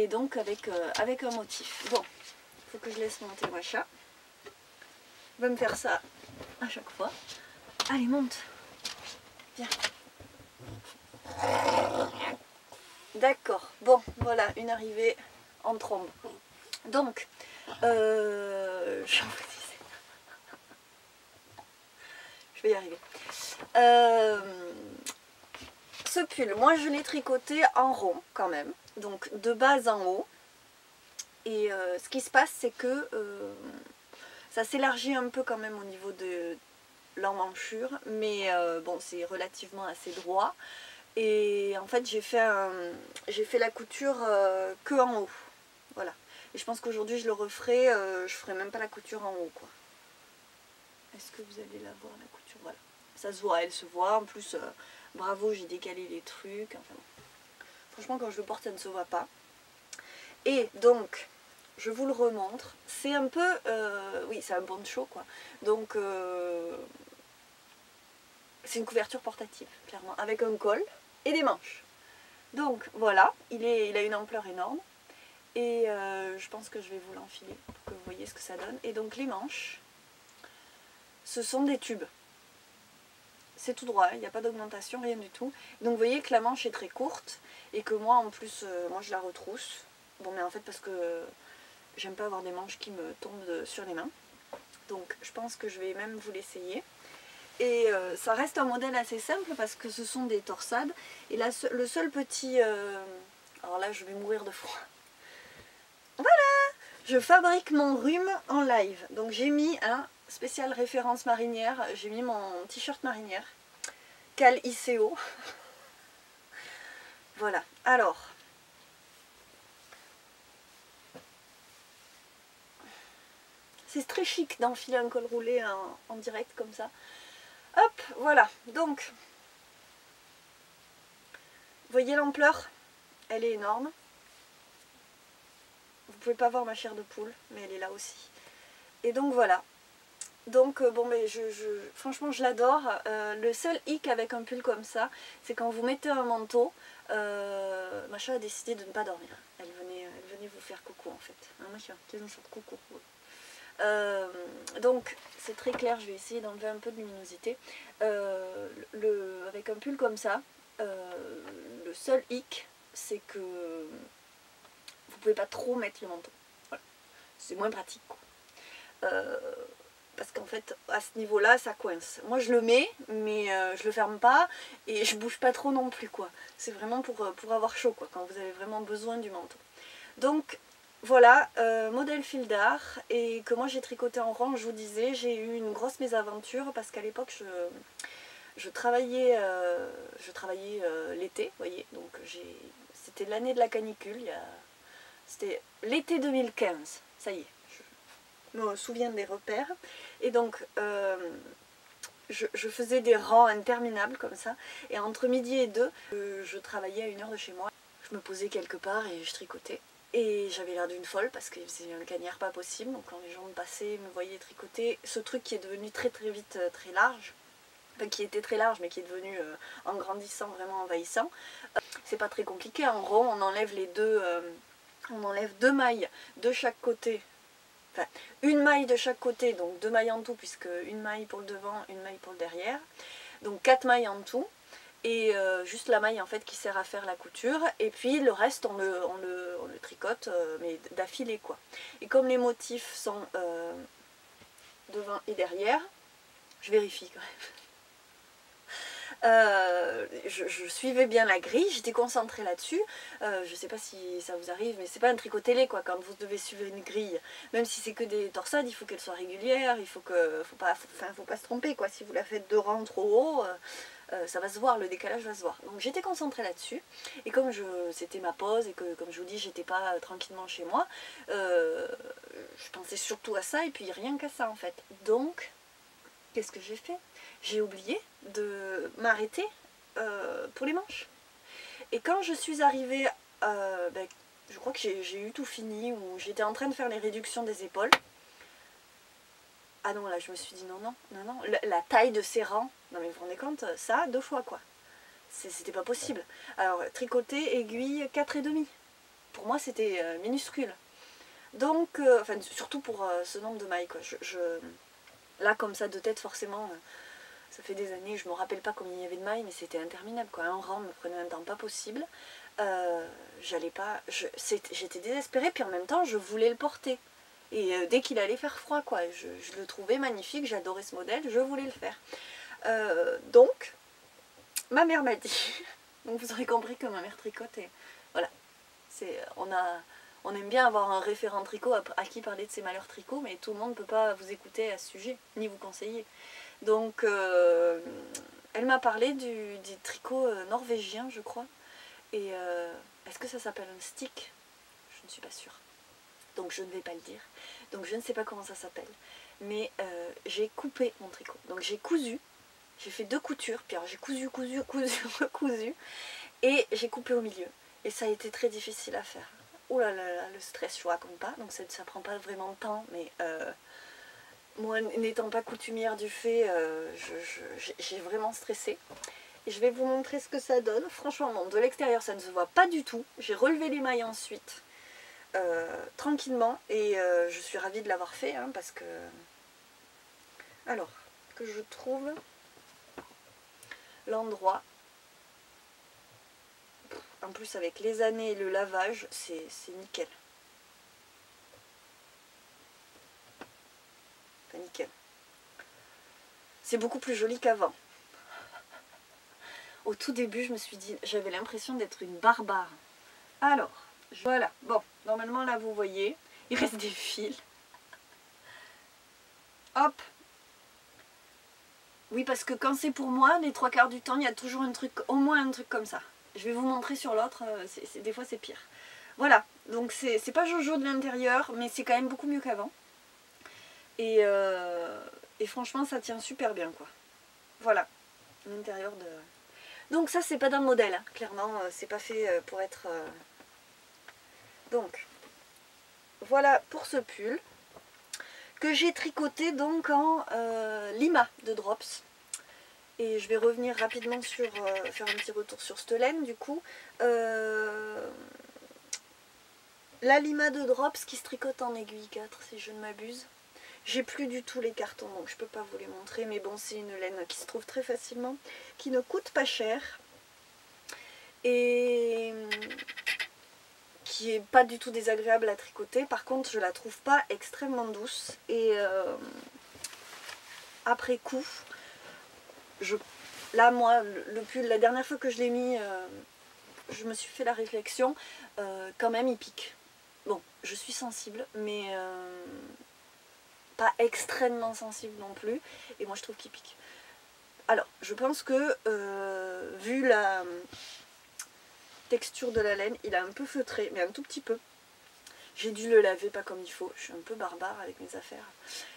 Et donc avec un motif. Bon, il faut que je laisse monter le machin. Il va me faire ça à chaque fois. Allez, monte. Viens. D'accord, bon, voilà, une arrivée en trombe. Donc, je vais y arriver. Ce pull, moi je l'ai tricoté en rond quand même, donc de bas en haut. Et ce qui se passe, c'est que ça s'élargit un peu quand même au niveau de l'emmanchure, mais bon, c'est relativement assez droit. Et en fait, j'ai fait la couture que en haut. Voilà. Et je pense qu'aujourd'hui, je le referai. Je ferai même pas la couture en haut, quoi. Est-ce que vous allez la voir, la couture? Voilà. Ça se voit, elle se voit. En plus, bravo, j'ai décalé les trucs. Enfin, franchement, quand je le porte, ça ne se voit pas. Et donc, je vous le remontre. C'est un peu... oui, c'est un poncho, quoi. Donc, c'est une couverture portative, clairement, avec un col et des manches. Donc, voilà, il a une ampleur énorme. Et je pense que je vais vous l'enfiler pour que vous voyez ce que ça donne. Et donc, les manches, ce sont des tubes. C'est tout droit, il n'y a pas d'augmentation, rien du tout. Donc, vous voyez que la manche est très courte et que moi, en plus, moi, je la retrousse. Bon, mais en fait, parce que j'aime pas avoir des manches qui me tombent sur les mains. Donc, je pense que je vais même vous l'essayer. Et ça reste un modèle assez simple parce que ce sont des torsades. Et là, le seul petit... alors là, je vais mourir de froid. Voilà! Je fabrique mon rhume en live. Donc j'ai mis un spécial référence marinière. J'ai mis mon t-shirt marinière. Cal ICO. Voilà. Alors... c'est très chic d'enfiler un col roulé en direct comme ça. Hop, voilà. Donc, vous voyez l'ampleur? Elle est énorme. Vous pouvez pas voir ma chair de poule, mais elle est là aussi. Et donc voilà. Donc bon, mais franchement je l'adore. Le seul hic avec un pull comme ça, c'est quand vous mettez un manteau, Macha a décidé de ne pas dormir. Elle venait vous faire coucou en fait. Hein, Macha, tu es une sorte de coucou. Donc c'est très clair, je vais essayer d'enlever un peu de luminosité. Avec un pull comme ça, le seul hic, c'est que vous pouvez pas trop mettre le manteau. Voilà. C'est moins pratique, quoi. Parce qu'en fait à ce niveau là ça coince. Moi je le mets mais je le ferme pas et je bouge pas trop non plus, quoi. C'est vraiment pour avoir chaud, quoi, quand vous avez vraiment besoin du manteau. Donc voilà, modèle fil d'art, et que moi j'ai tricoté en rang. Je vous disais, j'ai eu une grosse mésaventure parce qu'à l'époque je travaillais, l'été, vous voyez, donc c'était l'année de la canicule, c'était l'été 2015, ça y est. Je me souviens des repères. Et donc je faisais des rangs interminables comme ça, et entre midi et 2 je travaillais à 1 heure de chez moi. Je me posais quelque part et je tricotais, et j'avais l'air d'une folle parce que c'est un cagnard pas possible. Donc quand les gens me passaient, me voyaient tricoter ce truc qui est devenu très très vite très large, enfin qui était très large mais qui est devenu en grandissant vraiment envahissant. C'est pas très compliqué. En rond on enlève on enlève 2 mailles de chaque côté. Enfin, une maille de chaque côté, donc 2 mailles en tout, puisque une maille pour le devant, une maille pour le derrière. Donc 4 mailles en tout, et juste la maille en fait qui sert à faire la couture. Et puis le reste on le tricote, mais d'affilée, quoi. Et comme les motifs sont devant et derrière, je vérifie quand même. Je suivais bien la grille, j'étais concentrée là-dessus. Je sais pas si ça vous arrive, mais c'est pas un tricot télé, quoi, quand vous devez suivre une grille. Même si c'est que des torsades, il faut qu'elle soit régulière, faut pas se tromper, quoi. Si vous la faites 2 rangs trop haut, ça va se voir, le décalage va se voir. Donc j'étais concentrée là-dessus, et comme c'était ma pause, et que comme je vous dis, j'étais pas tranquillement chez moi, je pensais surtout à ça, et puis rien qu'à ça en fait. Donc, qu'est-ce que j'ai fait? J'ai oublié de m'arrêter pour les manches. Et quand je suis arrivée, je crois que j'ai eu tout fini, ou j'étais en train de faire les réductions des épaules. Ah non, là je me suis dit non, la taille de ces rangs, non mais vous vous rendez compte, ça 2 fois, quoi. C'était pas possible. Alors tricoter, aiguille, 4,5. Pour moi c'était minuscule. Donc, enfin surtout pour ce nombre de mailles quoi. Là comme ça de tête forcément, ça fait des années, je me rappelle pas combien il y avait de mailles, mais c'était interminable quoi. Un rang me prenait un temps pas possible. J'allais pas, j'étais désespérée, puis en même temps je voulais le porter. Et dès qu'il allait faire froid quoi, je le trouvais magnifique, j'adorais ce modèle, je voulais le faire. Donc, ma mère m'a dit, donc vous aurez compris que ma mère tricote et voilà, on aime bien avoir un référent tricot à qui parler de ses malheurs tricot, mais tout le monde ne peut pas vous écouter à ce sujet, ni vous conseiller. Donc, elle m'a parlé du tricot norvégien, je crois. Et est-ce que ça s'appelle un stick? Je ne suis pas sûre. Donc je ne vais pas le dire. Donc je ne sais pas comment ça s'appelle. Mais j'ai coupé mon tricot. Donc j'ai cousu. J'ai fait 2 coutures. Puis alors j'ai cousu, recousu. Et j'ai coupé au milieu. Et ça a été très difficile à faire. Ouh là là là, le stress, je vous raconte pas. Donc ça prend pas vraiment de temps. Mais moi, n'étant pas coutumière du fait, j'ai vraiment stressé. Et je vais vous montrer ce que ça donne. Franchement, bon, de l'extérieur, ça ne se voit pas du tout. J'ai relevé les mailles ensuite, tranquillement. Et je suis ravie de l'avoir fait, hein, parce que... Alors, que je trouve l'endroit. En plus, avec les années et le lavage, c'est nickel. Enfin, nickel. C'est beaucoup plus joli qu'avant. Au tout début, je me suis dit, j'avais l'impression d'être une barbare. Alors, voilà. Bon, normalement, là, vous voyez, il reste des fils. Hop. Oui, parce que quand c'est pour moi, les 3/4 du temps, il y a toujours un truc, au moins un truc comme ça. Je vais vous montrer sur l'autre, des fois c'est pire. Voilà, donc c'est pas Jojo de l'intérieur, mais c'est quand même beaucoup mieux qu'avant. Et franchement, ça tient super bien, quoi. Voilà, l'intérieur de... Donc ça, c'est pas d'un modèle, hein. Clairement, c'est pas fait pour être... Donc, voilà pour ce pull, que j'ai tricoté donc en lima de Drops. Et je vais revenir rapidement sur, faire un petit retour sur cette laine du coup. La lima de Drops qui se tricote en aiguille 4 si je ne m'abuse. J'ai plus du tout les cartons donc je peux pas vous les montrer, mais bon, c'est une laine qui se trouve très facilement, qui ne coûte pas cher et qui est pas du tout désagréable à tricoter. Par contre, je la trouve pas extrêmement douce et après coup, là moi, le pull, la dernière fois que je l'ai mis, je me suis fait la réflexion, quand même il pique. Bon, je suis sensible, mais pas extrêmement sensible non plus, et moi je trouve qu'il pique. Alors, je pense que, vu la texture de la laine, il a un peu feutré, mais un tout petit peu. J'ai dû le laver pas comme il faut, je suis un peu barbare avec mes affaires.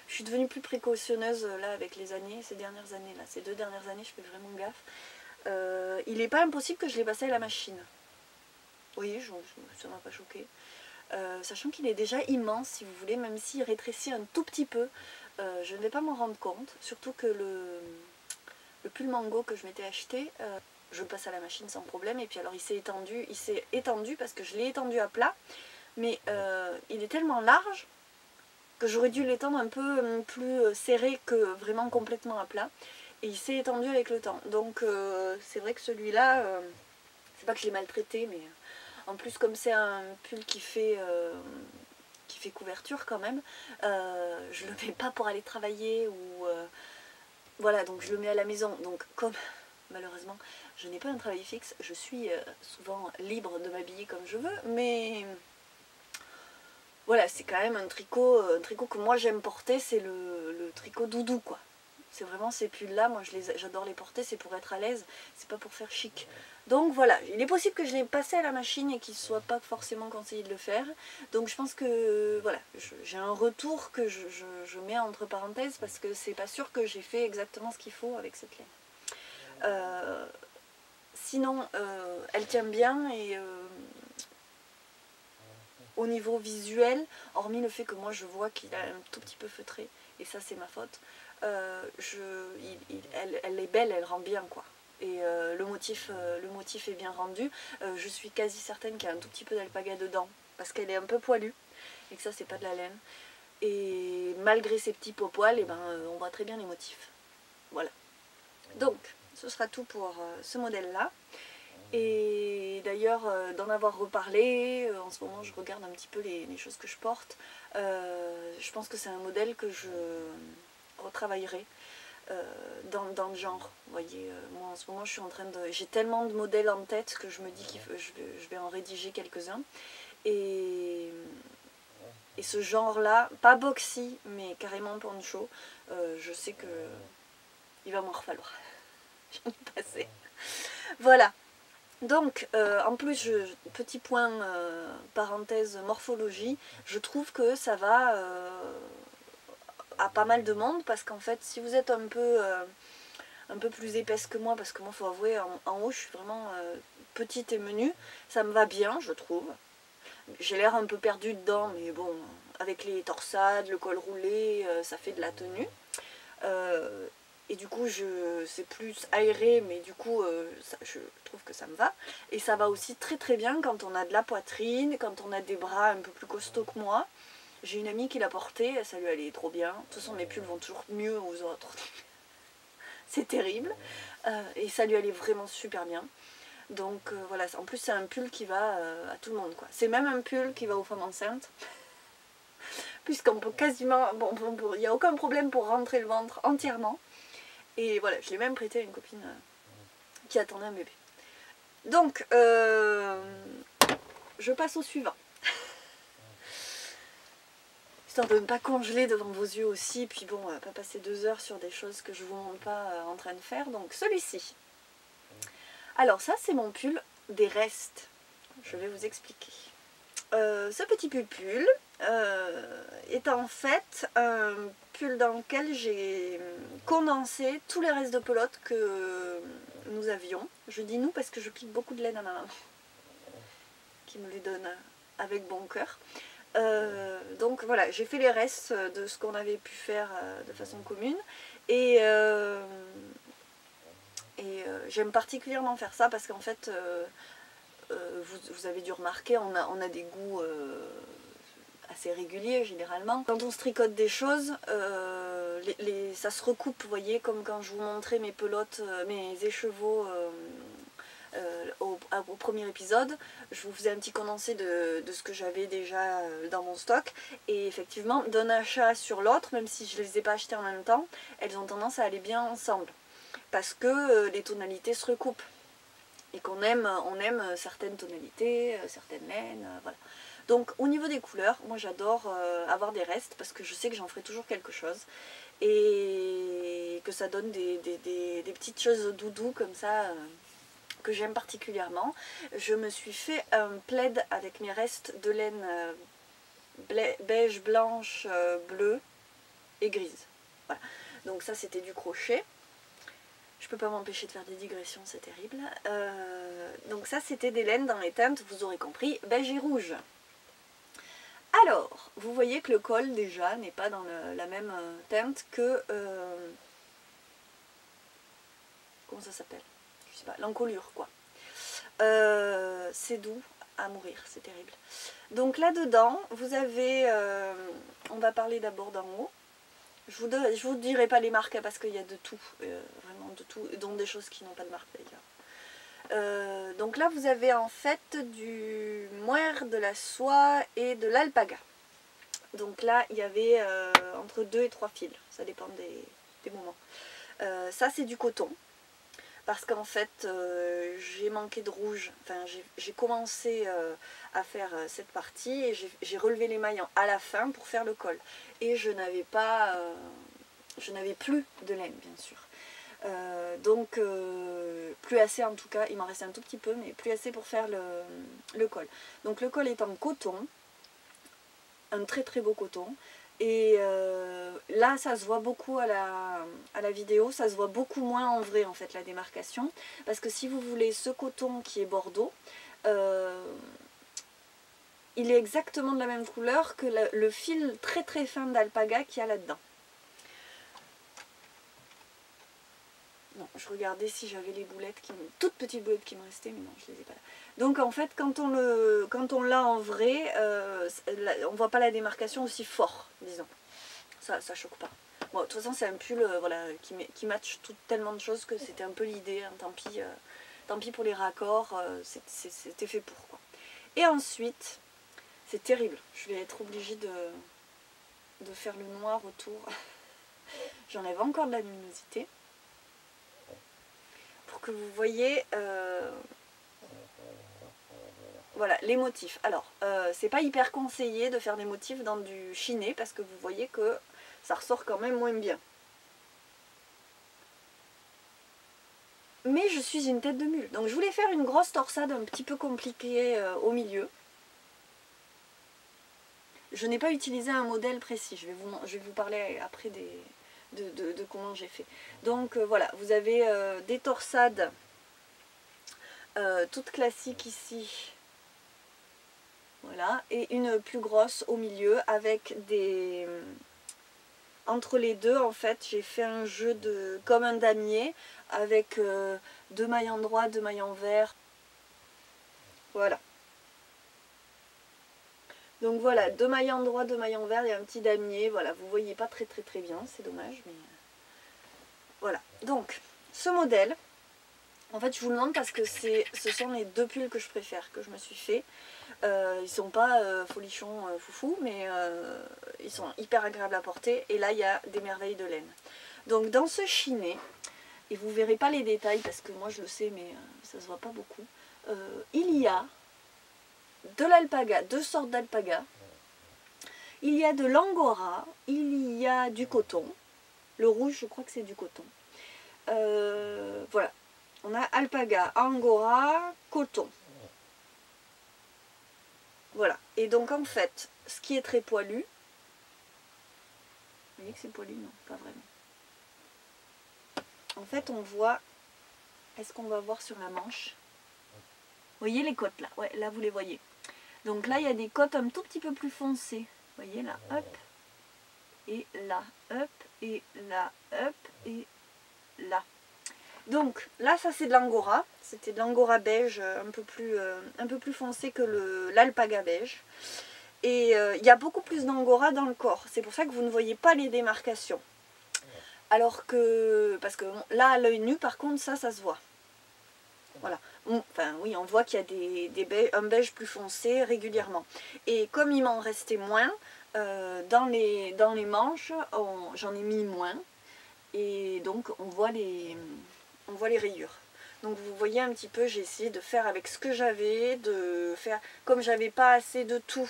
Je suis devenue plus précautionneuse là avec les années, ces dernières années là, ces 2 dernières années, je fais vraiment gaffe. Il n'est pas impossible que je l'ai passé à la machine. Oui, ça m'a pas choqué. Sachant qu'il est déjà immense si vous voulez, même s'il rétrécit un tout petit peu, je ne vais pas m'en rendre compte. Surtout que le pull mango que je m'étais acheté, je le passe à la machine sans problème. Et puis alors il s'est étendu parce que je l'ai étendu à plat, mais il est tellement large que j'aurais dû l'étendre un peu plus serré que vraiment complètement à plat. Et il s'est étendu avec le temps. Donc c'est vrai que celui-là, c'est pas que je l'ai maltraité, mais en plus comme c'est un pull qui fait couverture quand même, je le mets pas pour aller travailler ou... voilà, donc je le mets à la maison. Donc comme malheureusement je n'ai pas un travail fixe, je suis souvent libre de m'habiller comme je veux, mais... Voilà, c'est quand même un tricot que moi j'aime porter, c'est le tricot doudou quoi. C'est vraiment ces pulls là, moi j'adore les porter, c'est pour être à l'aise, c'est pas pour faire chic. Donc voilà, il est possible que je l'ai passé à la machine et qu'il ne soit pas forcément conseillé de le faire. Donc je pense que voilà, j'ai un retour que je mets entre parenthèses parce que c'est pas sûr que j'ai fait exactement ce qu'il faut avec cette laine. Sinon, elle tient bien et... au niveau visuel, hormis le fait que moi je vois qu'il a un tout petit peu feutré, et ça c'est ma faute, elle est belle, elle rend bien quoi. et le motif est bien rendu. Je suis quasi certaine qu'il y a un tout petit peu d'alpaga dedans parce qu'elle est un peu poilue et que ça c'est pas de la laine. Et malgré ces petits pots poils, et ben, on voit très bien les motifs. Voilà. Donc, ce sera tout pour ce modèle-là. Et d'ailleurs, d'en avoir reparlé, en ce moment je regarde un petit peu les choses que je porte. Je pense que c'est un modèle que je retravaillerai dans le genre. Vous voyez, moi en ce moment je suis en train de... J'ai tellement de modèles en tête que je me dis que je vais en rédiger quelques-uns. Et ce genre-là, pas boxy, mais carrément poncho, je sais que il va m'en falloir. J'en ai passé. Voilà. Donc, en plus, petit point parenthèse morphologie, je trouve que ça va à pas mal de monde, parce qu'en fait, si vous êtes un peu plus épaisse que moi, parce que moi, il faut avouer, en haut, je suis vraiment petite et menue, ça me va bien, je trouve. J'ai l'air un peu perdue dedans, mais bon, avec les torsades, le col roulé, ça fait de la tenue. Et du coup, c'est plus aéré, mais du coup, je trouve que ça me va. Et ça va aussi très très bien quand on a de la poitrine, quand on a des bras un peu plus costauds que moi. J'ai une amie qui l'a porté, ça lui allait trop bien. De toute façon, mes pulls vont toujours mieux aux autres. C'est terrible. Et ça lui allait vraiment super bien. Donc voilà, en plus c'est un pull qui va à tout le monde, quoi. C'est même un pull qui va aux femmes enceintes. Puisqu'on peut quasiment... Bon, il n'y a aucun problème pour rentrer le ventre entièrement. Et voilà, je l'ai même prêté à une copine qui attendait un bébé. Donc, je passe au suivant. Histoire de ne pas congeler devant vos yeux aussi. Puis bon, pas passer 2 heures sur des choses que je ne vous montre pas en train de faire. Donc celui-ci. Alors ça, c'est mon pull des restes. Je vais vous expliquer. Ce petit pull est en fait un pull dans lequel j'ai condensé tous les restes de pelote que nous avions. Je dis nous parce que je pique beaucoup de laine à ma maman, qui me les donne avec bon cœur. Donc voilà, j'ai fait les restes de ce qu'on avait pu faire de façon commune. Et j'aime particulièrement faire ça parce qu'en fait... vous avez dû remarquer, on a des goûts assez réguliers généralement. Quand on se tricote des choses, ça se recoupe, vous voyez, comme quand je vous montrais mes pelotes, mes écheveaux au premier épisode. Je vous faisais un petit condensé de ce que j'avais déjà dans mon stock. Et effectivement, d'un achat sur l'autre, même si je ne les ai pas achetés en même temps, elles ont tendance à aller bien ensemble. Parce que les tonalités se recoupent. Et on aime certaines tonalités, certaines laines, voilà. Donc au niveau des couleurs, moi j'adore avoir des restes parce que je sais que j'en ferai toujours quelque chose. Et que ça donne des petites choses doudou comme ça que j'aime particulièrement. Je me suis fait un plaid avec mes restes de laine beige, blanche, bleue et grise. Voilà. Donc ça c'était du crochet. Je peux pas m'empêcher de faire des digressions, c'est terrible. Donc ça, c'était des laines dans les teintes, vous aurez compris, beige et rouge. Alors, vous voyez que le col, déjà, n'est pas dans la même teinte que... comment ça s'appelle? Je sais pas, l'encolure, quoi. C'est doux à mourir, c'est terrible. Donc là-dedans, vous avez... on va parler d'abord d'en haut. Je vous dirai pas les marques parce qu'il y a de tout, vraiment de tout, dont des choses qui n'ont pas de marque d'ailleurs. Donc là vous avez en fait du mohair, de la soie et de l'alpaga. Donc là il y avait entre 2 et 3 fils, ça dépend des moments. Ça c'est du coton. Parce qu'en fait j'ai manqué de rouge, enfin j'ai commencé à faire cette partie et j'ai relevé les mailles à la fin pour faire le col. Et je n'avais pas, je n'avais plus de laine bien sûr. Donc plus assez en tout cas, il m'en restait un tout petit peu, mais plus assez pour faire le col. Donc le col est en coton, un très très beau coton. Et là ça se voit beaucoup à la vidéo, ça se voit beaucoup moins en vrai en fait la démarcation. Parce que si vous voulez ce coton qui est bordeaux, il est exactement de la même couleur que le fil très très fin d'alpaga qu'il y a là-dedans. Non, je regardais si j'avais les boulettes, toutes petites boulettes qui me restaient, mais non, je les ai pas là. Donc en fait, quand on l'a en vrai, on voit pas la démarcation aussi fort, disons. Ça choque pas. Bon, de toute façon, c'est un pull voilà, qui match tellement de choses que c'était un peu l'idée, hein, tant pis pour les raccords, c'était fait pour, quoi. Et ensuite, c'est terrible, je vais être obligée de faire le noir autour. J'enlève encore de la luminosité. Pour que vous voyez voilà les motifs. Alors c'est pas hyper conseillé de faire des motifs dans du chiné parce que vous voyez que ça ressort quand même moins bien. Mais je suis une tête de mule, donc je voulais faire une grosse torsade un petit peu compliquée au milieu. Je n'ai pas utilisé un modèle précis, je vais vous parler après de comment j'ai fait. Donc voilà, vous avez des torsades toutes classiques ici. Voilà, et une plus grosse au milieu avec des... Entre les deux, en fait, j'ai fait un jeu comme un damier avec 2 mailles en droit, 2 mailles en vert. Voilà. Donc voilà, 2 mailles en droit, 2 mailles en vert et un petit damier. Voilà, vous voyez pas très bien, c'est dommage, mais... Voilà, donc, ce modèle, en fait, je vous le demande parce que ce sont les 2 pulls que je préfère, que je me suis fait. Ils sont pas folichons foufou, mais ils sont hyper agréables à porter. Et là, il y a des merveilles de laine. Donc dans ce chiné, et vous verrez pas les détails parce que moi je le sais, mais ça se voit pas beaucoup. Il y a de l'alpaga, 2 sortes d'alpaga. Il y a de l'angora, il y a du coton. Le rouge, je crois que c'est du coton. Voilà. On a alpaga, angora, coton. Voilà, et donc en fait, ce qui est très poilu, vous voyez que c'est poilu? Non, pas vraiment. En fait, on voit, est-ce qu'on va voir sur la manche? Vous voyez les côtes là? Ouais, là vous les voyez. Donc là, il y a des côtes un tout petit peu plus foncées. Vous voyez là, hop, et là, hop, et là, hop, et là. Donc là, ça c'est de l'angora. C'était de l'angora beige un peu plus foncé que l'alpaga beige. Et il y a beaucoup plus d'angora dans le corps. C'est pour ça que vous ne voyez pas les démarcations. Alors que, parce que là, à l'œil nu, par contre, ça se voit. Voilà. Enfin, oui, on voit qu'il y a un beige plus foncé régulièrement. Et comme il m'en restait moins, dans les manches, j'en ai mis moins. Et donc, on voit les rayures. Donc vous voyez un petit peu, j'ai essayé de faire avec ce que j'avais, comme j'avais pas assez de tout,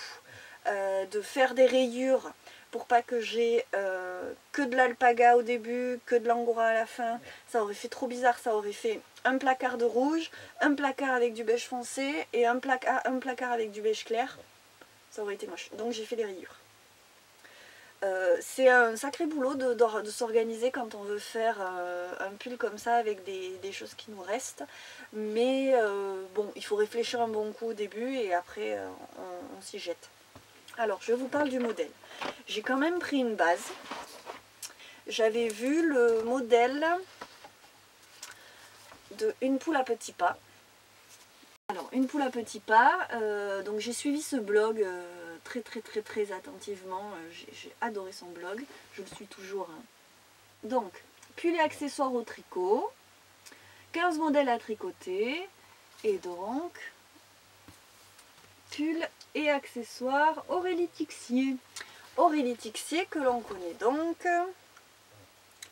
de faire des rayures pour pas que j'ai que de l'alpaga au début, que de l'angora à la fin. Ça aurait fait trop bizarre, ça aurait fait un placard de rouge, un placard avec du beige foncé et un placard avec du beige clair. Ça aurait été moche. Donc j'ai fait des rayures. C'est un sacré boulot de s'organiser quand on veut faire un pull comme ça avec des choses qui nous restent. Mais bon, il faut réfléchir un bon coup au début et après on s'y jette. Alors, je vous parle du modèle. J'ai quand même pris une base. J'avais vu le modèle de Une poule à petits pas. Alors, Une poule à petits pas, donc j'ai suivi ce blog très attentivement. J'ai adoré son blog, je le suis toujours. Hein. Donc, pull et accessoires au tricot, 15 modèles à tricoter, et donc, pull et accessoires Aurélie Tixier. Aurélie Tixier que l'on connaît donc,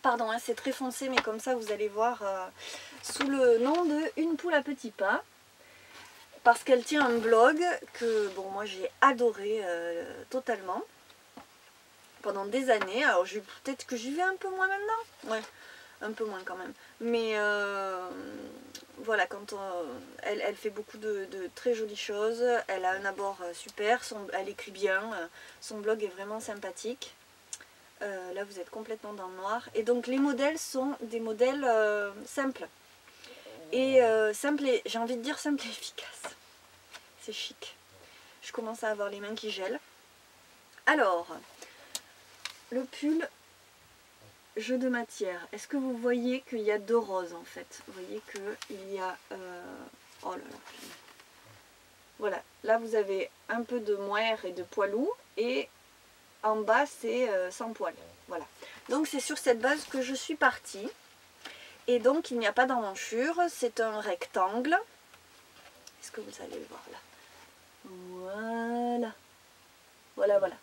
pardon hein, c'est très foncé mais comme ça vous allez voir sous le nom de Une poule à petits pas. Parce qu'elle tient un blog que bon moi j'ai adoré totalement pendant des années. Alors peut-être que j'y vais un peu moins maintenant. Ouais, un peu moins quand même. Mais voilà, quand elle fait beaucoup de très jolies choses. Elle a un abord super, elle écrit bien. Son blog est vraiment sympathique. Là vous êtes complètement dans le noir. Et donc les modèles sont des modèles simples. Et simple et j'ai envie de dire simple et efficace. C'est chic. Je commence à avoir les mains qui gèlent. Alors, le pull, jeu de matière. Est-ce que vous voyez qu'il y a 2 roses en fait? Vous voyez qu'il y a... oh là là. Voilà, là vous avez un peu de mohair et de poilou et en bas c'est sans poil. Voilà. Donc c'est sur cette base que je suis partie. Et donc il n'y a pas d'emmanchure, c'est un rectangle. Est-ce que vous allez le voir là? Voilà. Voilà, voilà.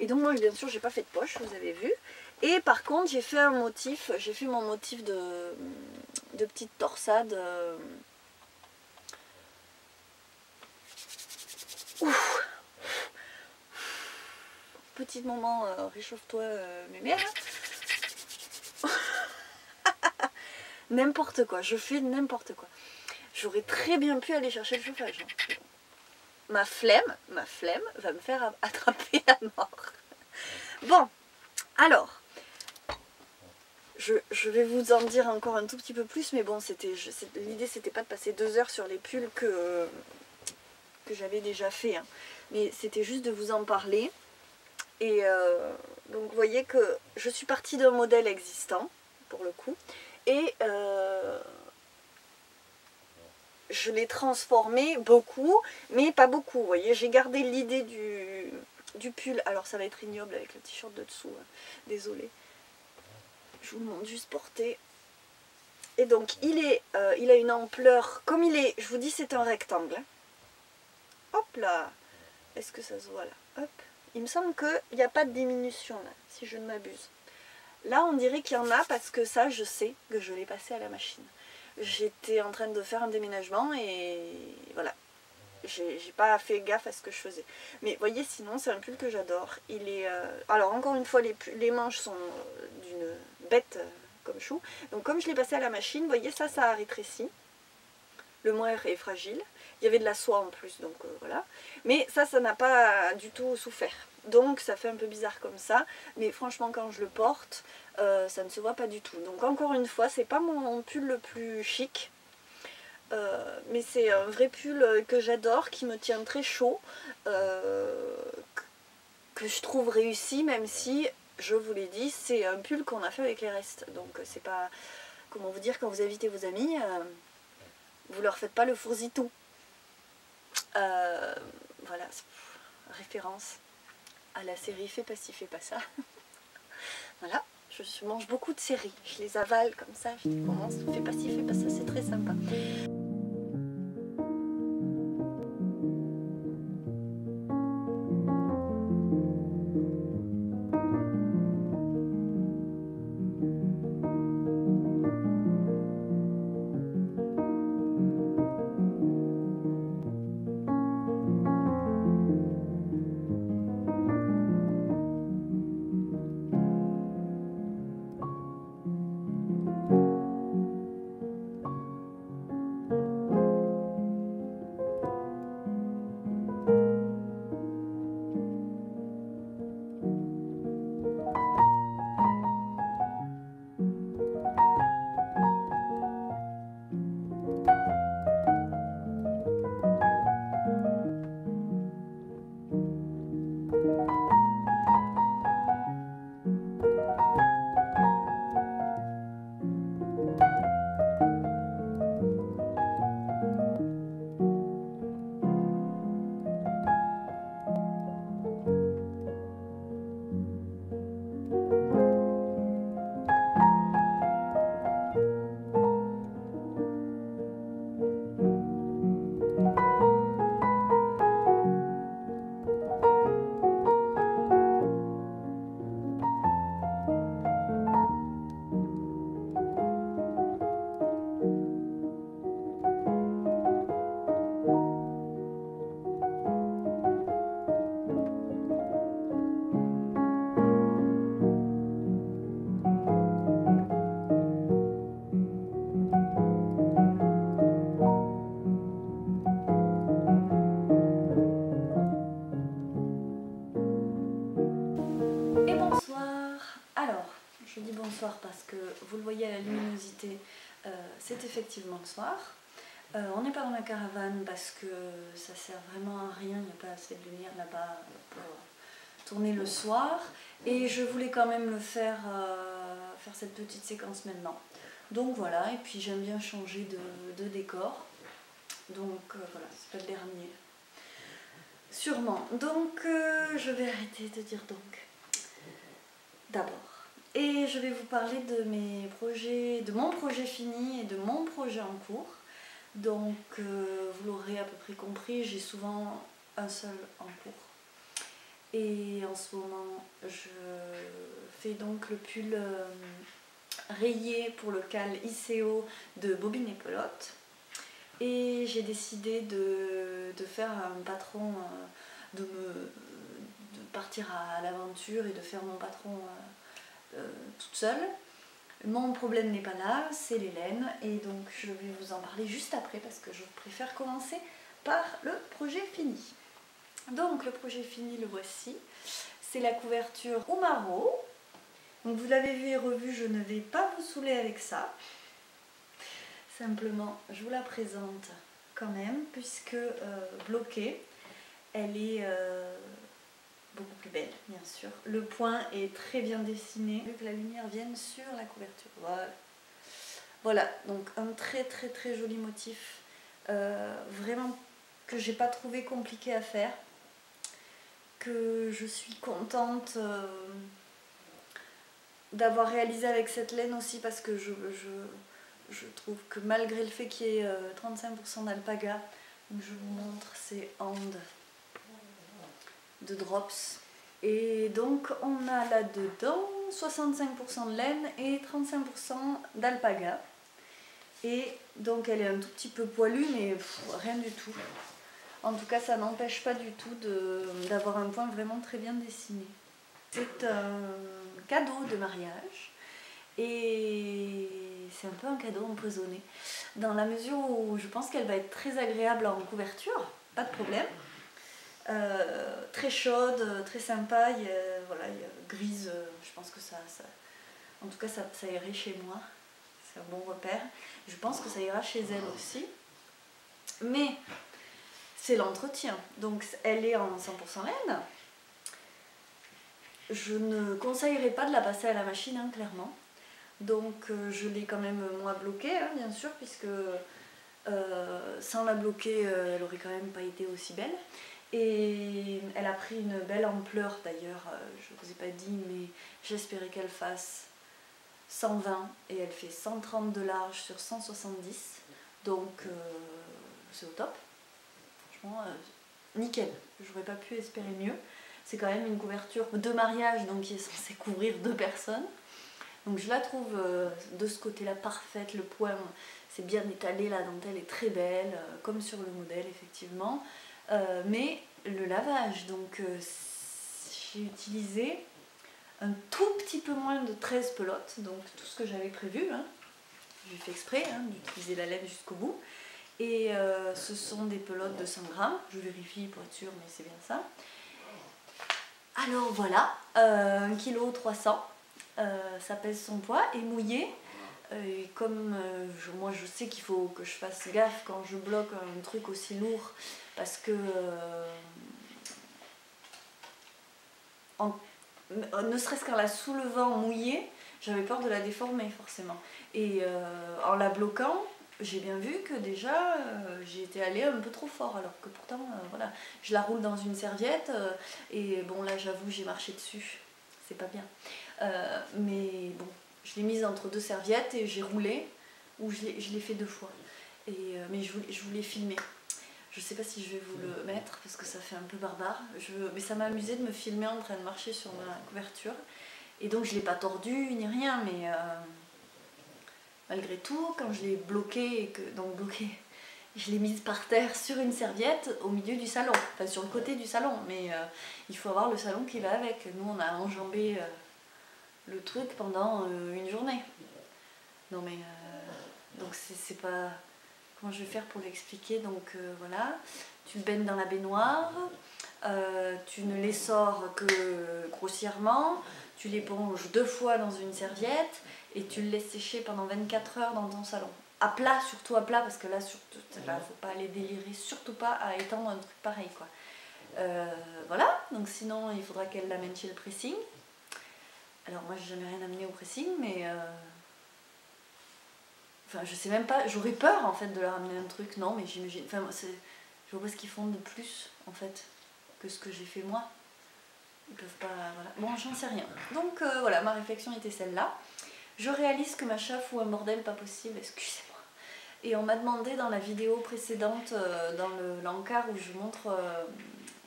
Et donc moi bien sûr j'ai pas fait de poche, vous avez vu. Et par contre j'ai fait un motif, j'ai fait mon motif de petite torsade. Ouf. Petit moment, réchauffe-toi mémère. N'importe quoi, je fais n'importe quoi. J'aurais très bien pu aller chercher le chauffage. Hein. Ma flemme va me faire attraper la mort. Bon, alors, je vais vous en dire encore un tout petit peu plus, mais bon, l'idée c'était pas de passer 2 heures sur les pulls que j'avais déjà fait, hein. Mais c'était juste de vous en parler. Et donc vous voyez que je suis partie d'un modèle existant, pour le coup, et je l'ai transformé beaucoup, mais pas beaucoup. Vous voyez, j'ai gardé l'idée du pull. Alors ça va être ignoble avec le t-shirt de dessous, hein. Désolée. Je vous le montre juste porté. Et donc il a une ampleur, comme il est, je vous dis c'est un rectangle. Hein. Hop là. Est-ce que ça se voit là? Hop. Il me semble qu'il n'y a pas de diminution là, si je ne m'abuse. Là on dirait qu'il y en a parce que ça je sais que je l'ai passé à la machine. J'étais en train de faire un déménagement et voilà. J'ai pas fait gaffe à ce que je faisais. Mais voyez, sinon c'est un pull que j'adore. Il est... alors encore une fois, les manches sont d'une bête comme chou. Donc comme je l'ai passé à la machine, vous voyez, ça a rétréci. Le mohair est fragile. Il y avait de la soie en plus, donc voilà. Mais ça n'a pas du tout souffert. Donc ça fait un peu bizarre comme ça. Mais franchement, quand je le porte, ça ne se voit pas du tout. Donc encore une fois, c'est pas mon pull le plus chic. Mais c'est un vrai pull que j'adore, qui me tient très chaud, que je trouve réussi, même si, je vous l'ai dit, c'est un pull qu'on a fait avec les restes. Donc c'est pas, comment vous dire, quand vous invitez vos amis, vous leur faites pas le fourzitou. Voilà, référence à la série Fais pas ci, fais pas ça. Voilà, je mange beaucoup de séries, je les avale comme ça, je commence, fais pas ci, fais pas ça, c'est très sympa. Je dis bonsoir parce que vous le voyez à la luminosité, c'est effectivement le soir. On n'est pas dans la caravane parce que ça sert vraiment à rien, il n'y a pas assez de lumière là-bas pour tourner le soir. Et je voulais quand même le faire faire cette petite séquence maintenant. Donc voilà, et puis j'aime bien changer de décor. Donc voilà, c'est pas le dernier. Sûrement. Donc je vais arrêter de dire donc. D'abord. Et je vais vous parler de mes projets, de mon projet fini et de mon projet en cours. Donc vous l'aurez à peu près compris, j'ai souvent un seul en cours. Et en ce moment, je fais donc le pull rayé pour le cal ICO de Bobine et Pelote. Et j'ai décidé de faire un patron, de partir à l'aventure et de faire mon patron toute seule. Mon problème n'est pas là, c'est les laines. Et donc je vais vous en parler juste après parce que je préfère commencer par le projet fini. Donc le projet fini, le voici. C'est la couverture Umaro. Donc vous l'avez vu et revu, je ne vais pas vous saouler avec ça. Simplement, je vous la présente quand même, puisque bloquée, elle est beaucoup plus belle, bien sûr. Le point est très bien dessiné, vu que la lumière vienne sur la couverture. Voilà. Voilà, donc un très très très joli motif, vraiment que j'ai pas trouvé compliqué à faire, que je suis contente d'avoir réalisé avec cette laine aussi, parce que je trouve que malgré le fait qu'il y ait 35% d'alpaga, je vous montre ces handes de drops. Et donc on a là-dedans 65% de laine et 35% d'alpaga. Et donc elle est un tout petit peu poilue, mais rien du tout. En tout cas, ça n'empêche pas du tout d'avoir un point vraiment très bien dessiné. C'est un cadeau de mariage. Et c'est un peu un cadeau empoisonné, dans la mesure où je pense qu'elle va être très agréable en couverture, pas de problème. Très chaude, très sympa, voilà, il y a grise, je pense que en tout cas ça irait chez moi, c'est un bon repère. Je pense que ça ira chez elle aussi, mais c'est l'entretien, donc elle est en 100% laine. Je ne conseillerais pas de la passer à la machine, hein, clairement. Donc je l'ai quand même moi bloquée, hein, bien sûr, puisque sans la bloquer, elle aurait quand même pas été aussi belle. Et elle a pris une belle ampleur d'ailleurs, je ne vous ai pas dit, mais j'espérais qu'elle fasse 120 et elle fait 130 de large sur 170. Donc c'est au top. Franchement, nickel. J'aurais pas pu espérer mieux. C'est quand même une couverture de mariage, donc qui est censée couvrir 2 personnes. Donc je la trouve de ce côté-là parfaite, le point c'est bien étalé, la dentelle est très belle, comme sur le modèle effectivement. Mais le lavage, donc j'ai utilisé un tout petit peu moins de 13 pelotes, donc tout ce que j'avais prévu, hein. J'ai fait exprès d'utiliser la laine jusqu'au bout. Et ce sont des pelotes de 100 grammes, je vérifie pour être sûre, mais c'est bien ça. Alors voilà, 1,3 kg. Ça pèse son poids et mouillé. Et comme moi je sais qu'il faut que je fasse gaffe quand je bloque un truc aussi lourd, parce que ne serait-ce qu'en la soulevant mouillée, j'avais peur de la déformer forcément. Et en la bloquant, j'ai bien vu que déjà j'ai été allée un peu trop fort, alors que pourtant voilà, je la roule dans une serviette et bon là j'avoue j'ai marché dessus, c'est pas bien. Mais bon, je l'ai mise entre 2 serviettes et j'ai roulé, ou je l'ai fait 2 fois. Mais je voulais filmer. Je sais pas si je vais vous le mettre parce que ça fait un peu barbare. Mais ça m'a amusé de me filmer en train de marcher sur ma couverture. Et donc je l'ai pas tordu ni rien, mais malgré tout, quand je l'ai bloquée, je l'ai mise par terre sur une serviette au milieu du salon, enfin sur le côté du salon, mais il faut avoir le salon qui va avec. Nous on a enjambé le truc pendant une journée. Non mais donc c'est pas... Comment je vais faire pour l'expliquer? Donc voilà, tu le baignes dans la baignoire, tu ne l'essores que grossièrement, tu l'éponges 2 fois dans une serviette et tu le laisses sécher pendant 24 heures dans ton salon. À plat, surtout à plat, parce que là, faut pas aller délirer, surtout pas à étendre un truc pareil, quoi. Voilà, donc sinon il faudra qu'elle l'amène chez le pressing. Alors moi j'ai jamais rien amené au pressing, mais enfin je sais même pas, j'aurais peur en fait de leur amener un truc, non mais j'imagine, enfin je vois pas ce qu'ils font de plus en fait que ce que j'ai fait moi. Ils peuvent pas, voilà. Bon j'en sais rien. Donc voilà, ma réflexion était celle-là. Je réalise que ma chatte fout un bordel pas possible, excusez-moi. Et on m'a demandé dans la vidéo précédente, dans l'encart où je montre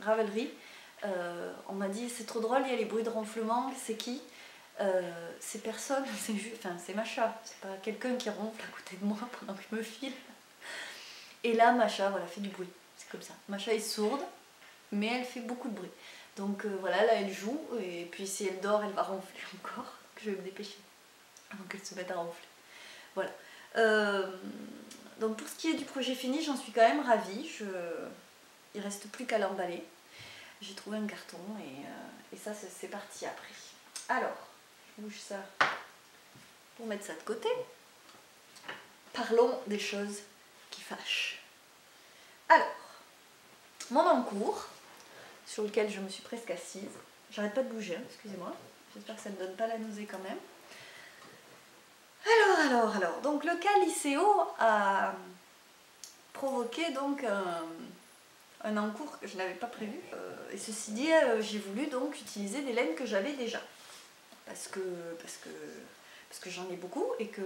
Ravelry, on m'a dit c'est trop drôle, il y a les bruits de ronflement, c'est qui? C'est personne, c'est Macha, c'est pas quelqu'un qui ronfle à côté de moi pendant que je me file. Et là Macha, voilà, fait du bruit, c'est comme ça. Macha est sourde, mais elle fait beaucoup de bruit. Donc voilà, là elle joue, et puis si elle dort, elle va ronfler encore, je vais me dépêcher avant qu'elle se mette à ronfler. Voilà. Donc pour ce qui est du projet fini, j'en suis quand même ravie. Il reste plus qu'à l'emballer. J'ai trouvé un carton et ça c'est parti après. Alors, je bouge ça pour mettre ça de côté. Parlons des choses qui fâchent. Alors, mon encours, sur lequel je me suis presque assise. J'arrête pas de bouger, hein, excusez-moi. J'espère que ça ne donne pas la nausée quand même. Alors, donc le cas lycéo a provoqué donc un encours que je n'avais pas prévu. Et ceci dit, j'ai voulu donc utiliser des laines que j'avais déjà. Parce que j'en ai beaucoup et que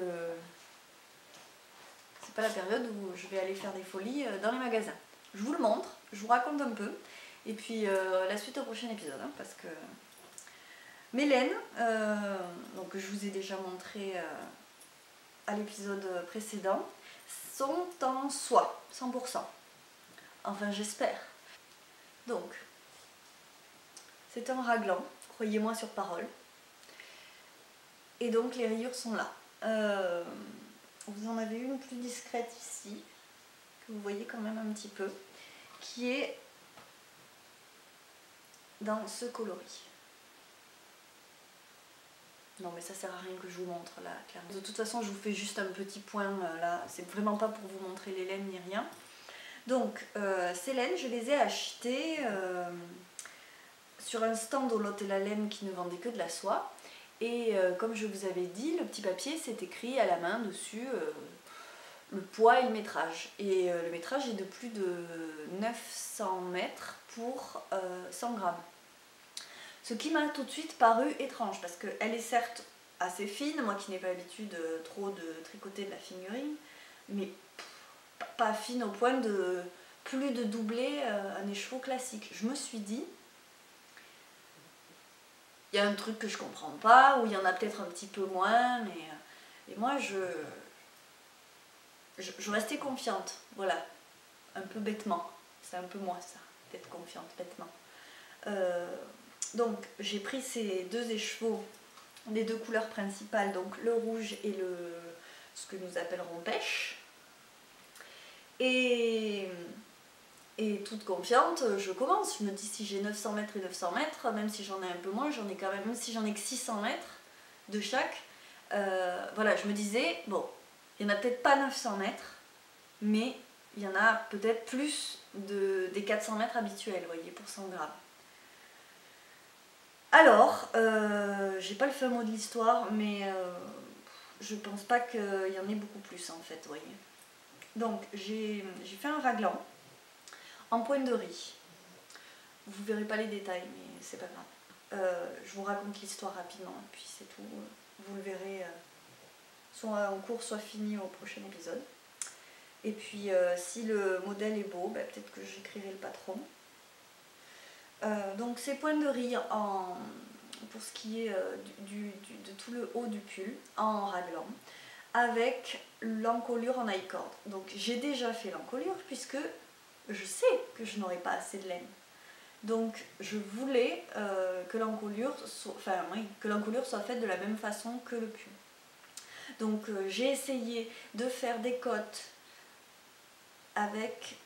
c'est pas la période où je vais aller faire des folies dans les magasins. Je vous le montre, je vous raconte un peu. Et puis la suite au prochain épisode, hein, parce que mes laines, donc je vous ai déjà montré à l'épisode précédent, sont en soie, 100%. Enfin, j'espère. Donc, c'est un raglan, croyez-moi sur parole. Et donc, les rayures sont là. Vous en avez une plus discrète ici, que vous voyez quand même un petit peu, qui est dans ce coloris. Non mais ça sert à rien que je vous montre là, clairement. De toute façon, je vous fais juste un petit point là, c'est vraiment pas pour vous montrer les laines ni rien. Donc, ces laines, je les ai achetées sur un stand au Lot et la Laine qui ne vendait que de la soie. Et comme je vous avais dit, le petit papier, c'est écrit à la main dessus le poids et le métrage. Et le métrage est de plus de 900 mètres pour 100 grammes. Ce qui m'a tout de suite paru étrange, parce qu'elle est certes assez fine, moi qui n'ai pas l'habitude trop de tricoter de la fingering, mais pas fine au point de plus de doubler un écheveau classique. Je me suis dit, il y a un truc que je comprends pas, ou il y en a peut-être un petit peu moins, mais et moi je restais confiante, voilà, un peu bêtement. C'est un peu moi ça, d'être confiante bêtement. Donc j'ai pris ces deux écheveaux, les deux couleurs principales, donc le rouge et ce que nous appellerons pêche. Et toute confiante, je commence. Je me dis si j'ai 900 mètres et 900 mètres, même si j'en ai un peu moins, j'en ai quand même si j'en ai que 600 mètres de chaque. Voilà, je me disais, bon, il n'y en a peut-être pas 900 mètres, mais il y en a peut-être plus des 400 mètres habituels, vous voyez, pour 100 grammes. Alors, j'ai pas le fin mot de l'histoire, mais je pense pas qu'il y en ait beaucoup plus en fait, vous voyez. Donc, j'ai fait un raglan en pointe de riz. Vous verrez pas les détails, mais c'est pas grave. Je vous raconte l'histoire rapidement, et puis c'est tout. Vous le verrez soit en cours, soit fini au prochain épisode. Et puis, si le modèle est beau, bah, peut-être que j'écrirai le patron. Donc ces points de riz pour ce qui est de tout le haut du pull en raglan avec l'encolure en I-cord. Donc j'ai déjà fait l'encolure puisque je sais que je n'aurai pas assez de laine. Donc je voulais que l'encolure soit faite de la même façon que le pull. Donc j'ai essayé de faire des cottes avec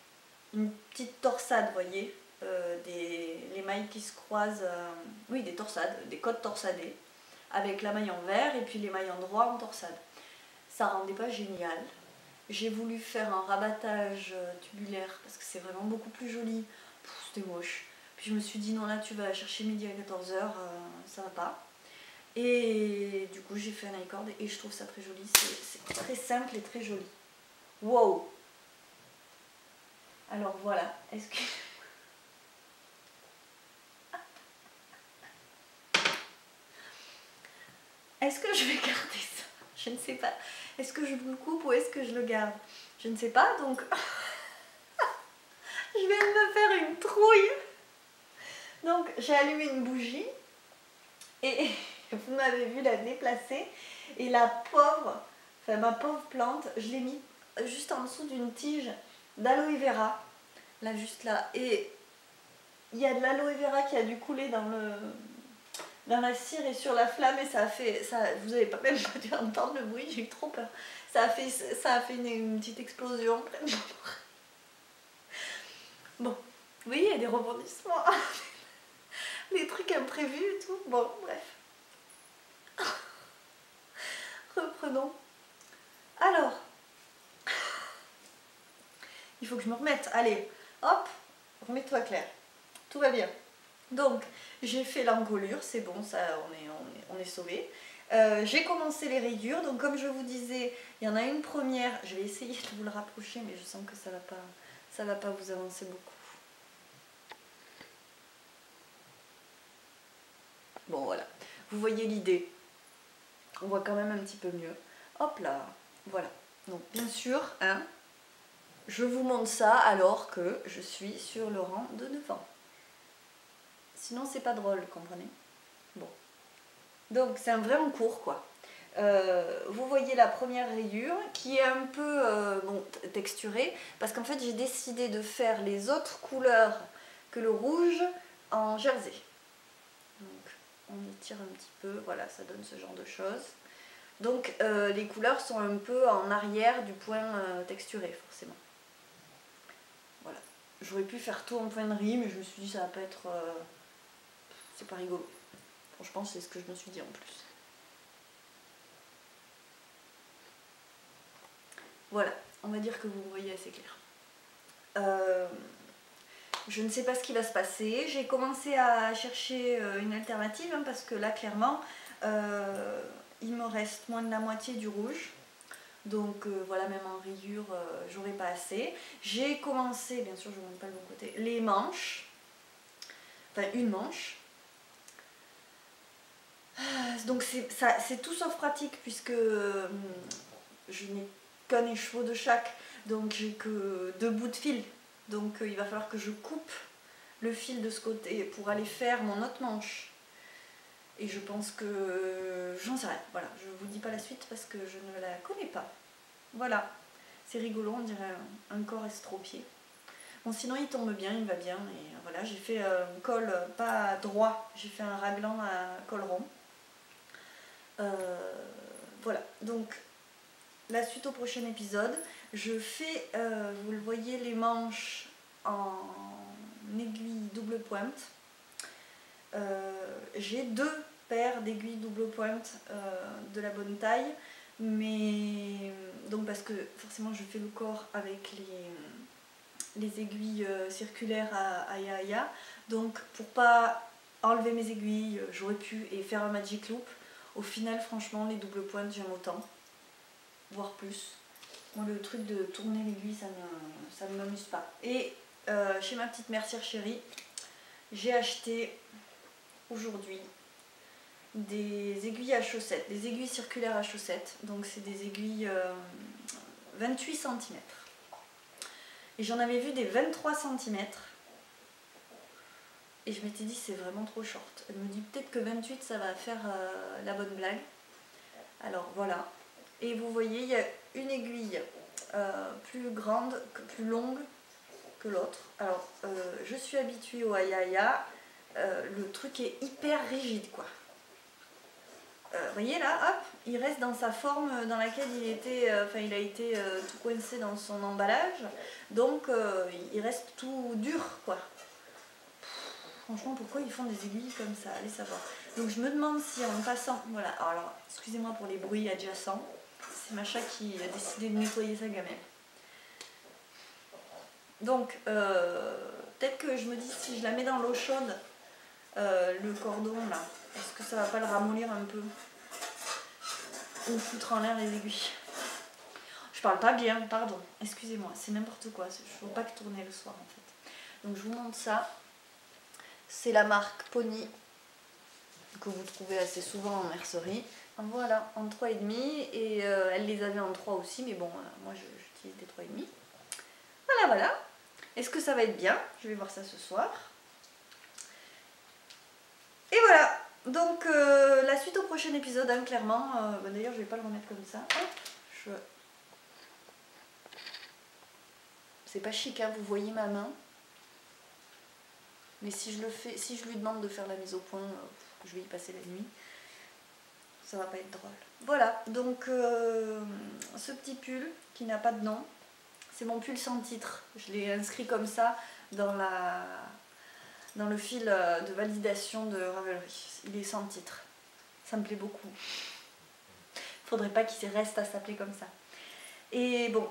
une petite torsade, vous voyez, les mailles qui se croisent, oui, des torsades, des cottes torsadées, avec la maille en vert et puis les mailles en droit en torsade. Ça rendait pas génial. J'ai voulu faire un rabattage tubulaire parce que c'est vraiment beaucoup plus joli. C'était moche. Puis je me suis dit non, là tu vas chercher midi à 14h, ça va pas. Et du coup j'ai fait un i-cord et je trouve ça très joli, c'est très simple et très joli. Wow! Alors voilà, est-ce que... Est-ce que je vais garder ça? Je ne sais pas. Est-ce que je le coupe ou est-ce que je le garde? Je ne sais pas, donc... Je viens de me faire une trouille. Donc j'ai allumé une bougie et vous m'avez vu la déplacer. Et la pauvre, enfin ma pauvre plante, je l'ai mis juste en dessous d'une tige d'aloe vera. Là, juste là. Et il y a de l'aloe vera qui a dû couler dans la cire et sur la flamme et ça a fait, vous n'avez pas même pas dû entendre le bruit, j'ai eu trop peur. Ça a fait une petite explosion. Bon, vous voyez, il y a des rebondissements, des trucs imprévus et tout. Bon, bref. Reprenons. Alors, il faut que je me remette. Allez, hop, remets-toi Claire. Tout va bien. Donc, j'ai fait l'encolure, c'est bon, ça, on est sauvés. J'ai commencé les rayures, donc comme je vous disais, il y en a une première, je vais essayer de vous le rapprocher, mais je sens que ça va pas vous avancer beaucoup. Bon, voilà, vous voyez l'idée. On voit quand même un petit peu mieux. Hop là, voilà. Donc, bien sûr, hein, je vous montre ça alors que je suis sur le rang de devant. Sinon, c'est pas drôle, comprenez? Bon. Donc, c'est un vraiment court, quoi. Vous voyez la première rayure qui est un peu bon, texturée parce qu'en fait, j'ai décidé de faire les autres couleurs que le rouge en jersey. Donc, on étire un petit peu, voilà, ça donne ce genre de choses. Donc, les couleurs sont un peu en arrière du point texturé, forcément. Voilà. J'aurais pu faire tout en point de riz, mais je me suis dit ça va pas être... c'est pas rigolo. Franchement, c'est ce que je me suis dit en plus. Voilà, on va dire que vous voyez assez clair. Je ne sais pas ce qui va se passer. J'ai commencé à chercher une alternative hein, parce que là, clairement, il me reste moins de la moitié du rouge. Donc voilà, même en rayure, j'aurai pas assez. J'ai commencé, bien sûr, je ne vous montre pas le bon côté, les manches. Enfin, une manche. Donc c'est tout sauf pratique puisque je n'ai qu'un écheveau de chaque. Donc j'ai que 2 bouts de fil. Donc il va falloir que je coupe le fil de ce côté pour aller faire mon autre manche. Et je pense que j'en sais rien. Voilà, je vous dis pas la suite parce que je ne la connais pas. Voilà, c'est rigolo, on dirait un corps estropié. Bon, sinon il tombe bien, il va bien. Et voilà, j'ai fait un col pas droit, j'ai fait un raglan à col rond. Voilà, donc la suite au prochain épisode. Je fais, vous le voyez, les manches en aiguille double pointe. J'ai 2 paires d'aiguilles double pointe de la bonne taille, mais donc parce que forcément je fais le corps avec les aiguilles circulaires à Yaya, donc pour pas enlever mes aiguilles, j'aurais pu et faire un magic loop. Au final, franchement, les doubles pointes, j'aime autant, voire plus. Moi, le truc de tourner l'aiguille, ça ne m'amuse pas. Et chez ma petite mercière chérie, j'ai acheté aujourd'hui des aiguilles à chaussettes, des aiguilles circulaires à chaussettes. Donc, c'est des aiguilles 28 cm. Et j'en avais vu des 23 cm. Et je m'étais dit, c'est vraiment trop short. Elle me dit, peut-être que 28, ça va faire la bonne blague. Alors, voilà. Et vous voyez, il y a une aiguille plus grande, plus longue que l'autre. Alors, je suis habituée au Ayaya. Le truc est hyper rigide, quoi. Vous voyez là, hop, il reste dans sa forme dans laquelle il était, il a été tout coincé dans son emballage. Donc, il reste tout dur, quoi. Franchement, pourquoi ils font des aiguilles comme ça? Allez savoir. Donc, je me demande si en passant... Voilà, alors, excusez-moi pour les bruits adjacents. C'est ma chat qui a décidé de nettoyer sa gamelle. Donc, peut-être que je me dis, si je la mets dans l'eau chaude, le cordon là. Est-ce que ça va pas le ramollir un peu? Ou foutre en l'air les aiguilles? Je parle pas bien, pardon, excusez-moi, c'est n'importe quoi, je ne veux pas que tourner le soir en fait. Donc je vous montre ça, c'est la marque Pony, que vous trouvez assez souvent en mercerie. Voilà, en 3,5 et elle les avait en 3 aussi, mais bon, moi j'utilise des 3,5. Voilà, voilà. Est-ce que ça va être bien? Je vais voir ça ce soir. Et voilà, donc la suite au prochain épisode, hein, clairement. D'ailleurs, je vais pas le remettre comme ça. Hop, c'est pas chic, hein, vous voyez ma main. Mais si je le fais, si je lui demande de faire la mise au point, je vais y passer la nuit, ça va pas être drôle. Voilà, donc ce petit pull qui n'a pas de nom, c'est mon pull sans titre. Je l'ai inscrit comme ça dans le fil de validation de Ravelry. Il est sans titre. Ça me plaît beaucoup. Faudrait pas qu'il reste à s'appeler comme ça. Et bon,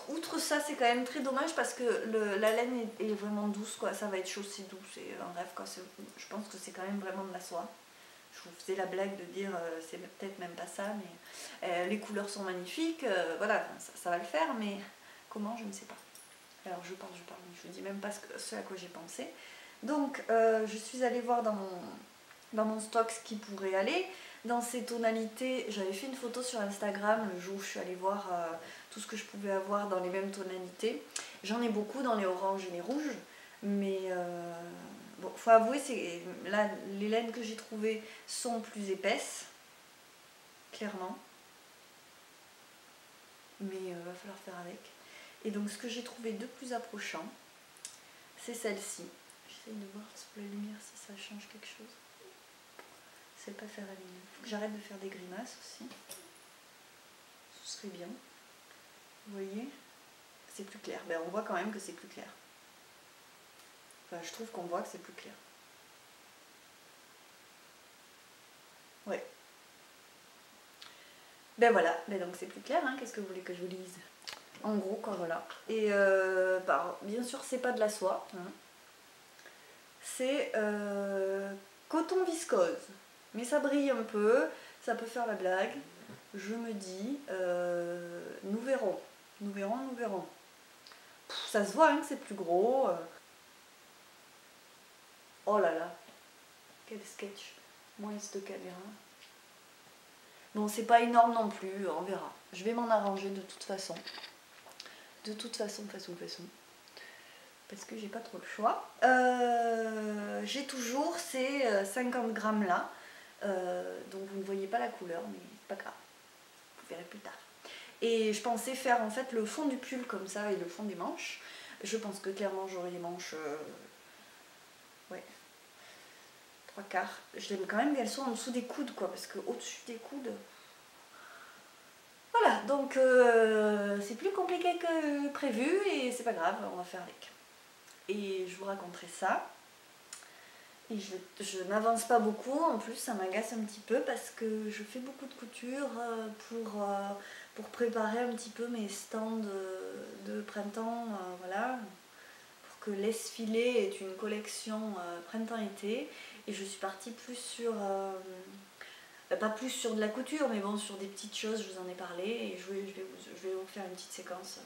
outre ça, c'est quand même très dommage parce que la laine est vraiment douce, quoi. Ça va être chaud, c'est doux, c'est un rêve, quoi. Je pense que c'est quand même vraiment de la soie. Je vous faisais la blague de dire c'est peut-être même pas ça, mais les couleurs sont magnifiques, voilà, ça va le faire, mais comment, je ne sais pas. Alors je parle, mais je vous dis même pas ce à quoi j'ai pensé. Donc je suis allée voir dans mon stock ce qui pourrait aller. Dans ces tonalités, j'avais fait une photo sur Instagram le jour où je suis allée voir tout ce que je pouvais avoir dans les mêmes tonalités. J'en ai beaucoup dans les oranges et les rouges, mais bon, faut avouer, là, les laines que j'ai trouvées sont plus épaisses, clairement. Mais va falloir faire avec. Et donc ce que j'ai trouvé de plus approchant, c'est celle-ci. J'essaye de voir sous la lumière si ça change quelque chose. C'est pas faire la lumière. Faut que j'arrête de faire des grimaces aussi. Ce serait bien. Vous voyez? C'est plus clair. Ben, on voit quand même que c'est plus clair. Enfin, je trouve qu'on voit que c'est plus clair. Ouais. Ben voilà. Ben donc c'est plus clair, hein. Qu'est-ce que vous voulez que je vous dise? En gros, quoi, voilà. Et bien sûr, c'est pas de la soie. Hein. C'est coton viscose. Mais ça brille un peu, ça peut faire la blague. Je me dis, nous verrons. Nous verrons, nous verrons. Ça se voit hein, que c'est plus gros. Oh là là, quel sketch. Moins de caméra. Bon, c'est pas énorme non plus, on verra. Je vais m'en arranger de toute façon. De toute façon. Parce que j'ai pas trop le choix. J'ai toujours ces 50 grammes là. Donc vous ne voyez pas la couleur, mais c'est pas grave. Vous verrez plus tard. Et je pensais faire en fait le fond du pull comme ça et le fond des manches. Je pense que clairement j'aurai les manches... ouais. 3/4. J'aime quand même qu'elles soient en dessous des coudes quoi, parce que au-dessus des coudes... Voilà, donc c'est plus compliqué que prévu et c'est pas grave, on va faire avec. Et je vous raconterai ça. Et je n'avance pas beaucoup, en plus ça m'agace un petit peu parce que je fais beaucoup de couture pour préparer un petit peu mes stands de printemps, voilà, pour que Laisse-Filer est une collection printemps-été. Et je suis partie plus sur, pas plus sur de la couture, mais bon, sur des petites choses, je vous en ai parlé. Et je vais vous faire une petite séquence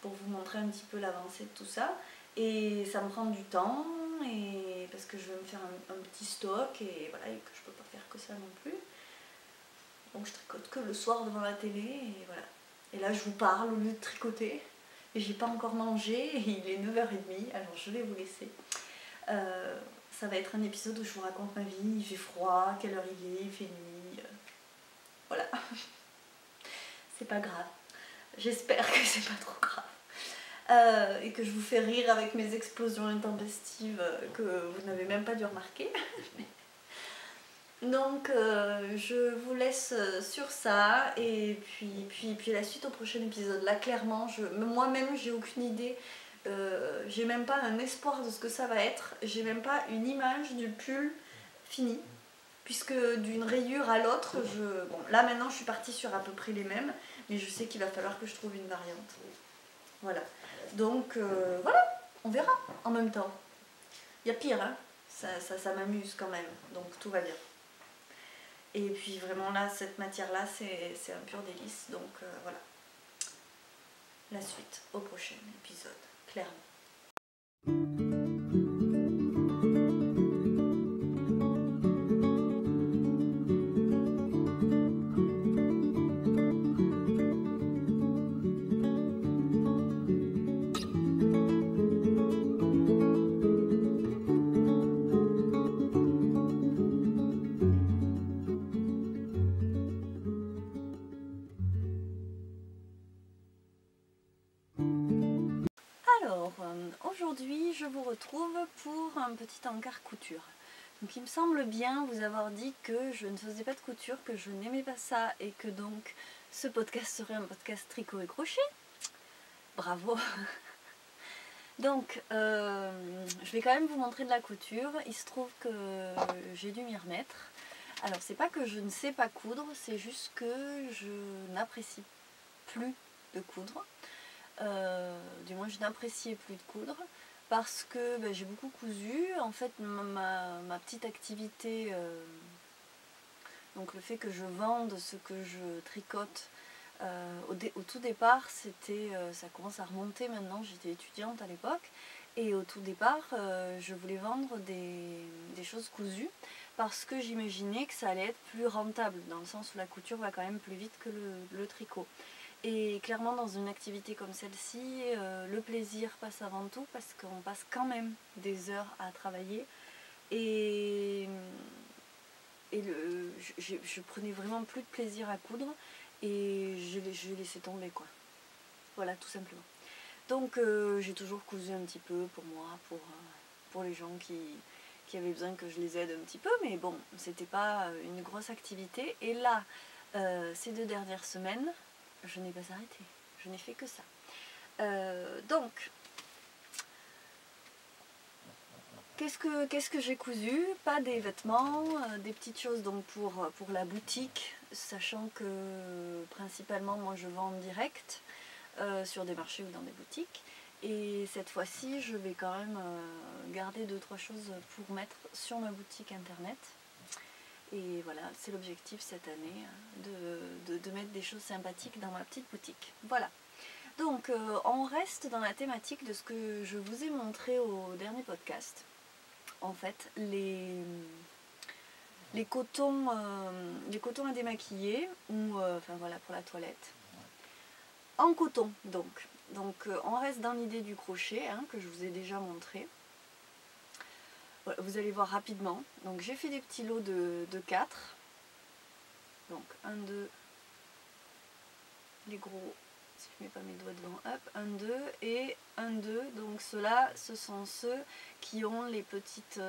pour vous montrer un petit peu l'avancée de tout ça. Et ça me prend du temps, et parce que je veux me faire un petit stock, et voilà, et que je peux pas faire que ça non plus. Donc je tricote que le soir devant la télé, et voilà. Et là je vous parle au lieu de tricoter, et j'ai pas encore mangé, et il est 9h30, alors je vais vous laisser. Ça va être un épisode où je vous raconte ma vie, il fait froid, quelle heure il fait nuit, voilà. C'est pas grave. J'espère que c'est pas trop grave. Et que je vous fais rire avec mes explosions intempestives que vous n'avez même pas dû remarquer. Donc je vous laisse sur ça et puis la suite au prochain épisode. Là clairement, moi-même j'ai aucune idée, j'ai même pas un espoir de ce que ça va être, j'ai même pas une image du pull fini. Puisque d'une rayure à l'autre, bon, là maintenant je suis partie sur à peu près les mêmes, mais je sais qu'il va falloir que je trouve une variante. Voilà. Donc voilà, on verra en même temps. Il y a pire, hein. ça m'amuse quand même, donc tout va bien. Et puis vraiment là, cette matière-là, c'est un pur délice, donc voilà. La suite au prochain épisode, clairement. Alors, aujourd'hui, je vous retrouve pour un petit encart couture. Donc, il me semble bien vous avoir dit que je ne faisais pas de couture, que je n'aimais pas ça et que donc ce podcast serait un podcast tricot et crochet. Bravo. Donc, je vais quand même vous montrer de la couture. Il se trouve que j'ai dû m'y remettre. Alors, c'est pas que je ne sais pas coudre, c'est juste que je n'apprécie plus de coudre. Du moins je n'appréciais plus de coudre parce que j'ai beaucoup cousu. En fait ma petite activité, donc le fait que je vende ce que je tricote, au tout départ c'était, ça commence à remonter maintenant, j'étais étudiante à l'époque et au tout départ je voulais vendre des choses cousues parce que j'imaginais que ça allait être plus rentable dans le sens où la couture va quand même plus vite que le tricot. Et clairement dans une activité comme celle-ci, le plaisir passe avant tout parce qu'on passe quand même des heures à travailler et je prenais vraiment plus de plaisir à coudre et je laissais tomber quoi. Voilà, tout simplement. Donc j'ai toujours cousu un petit peu pour moi, pour les gens qui avaient besoin que je les aide un petit peu, mais bon, c'était pas une grosse activité. Et là, ces 2 dernières semaines, je n'ai pas arrêté, je n'ai fait que ça. Donc, qu'est-ce que j'ai cousu? Pas des vêtements, des petites choses donc pour la boutique, sachant que principalement moi je vends en direct sur des marchés ou dans des boutiques. Et cette fois-ci, je vais quand même garder 2-3 choses pour mettre sur ma boutique internet. Et voilà, c'est l'objectif cette année, de mettre des choses sympathiques dans ma petite boutique. Voilà. Donc, on reste dans la thématique de ce que je vous ai montré au dernier podcast. En fait, les cotons à démaquiller, ou enfin voilà, pour la toilette. En coton, donc. Donc, on reste dans l'idée du crochet, hein, que je vous ai déjà montré. Voilà, vous allez voir rapidement. Donc j'ai fait des petits lots de 4. Donc 1, 2, les gros, si je ne mets pas mes doigts devant, hop, 1, 2 et 1, 2. Donc ceux-là, ce sont ceux qui ont les petites,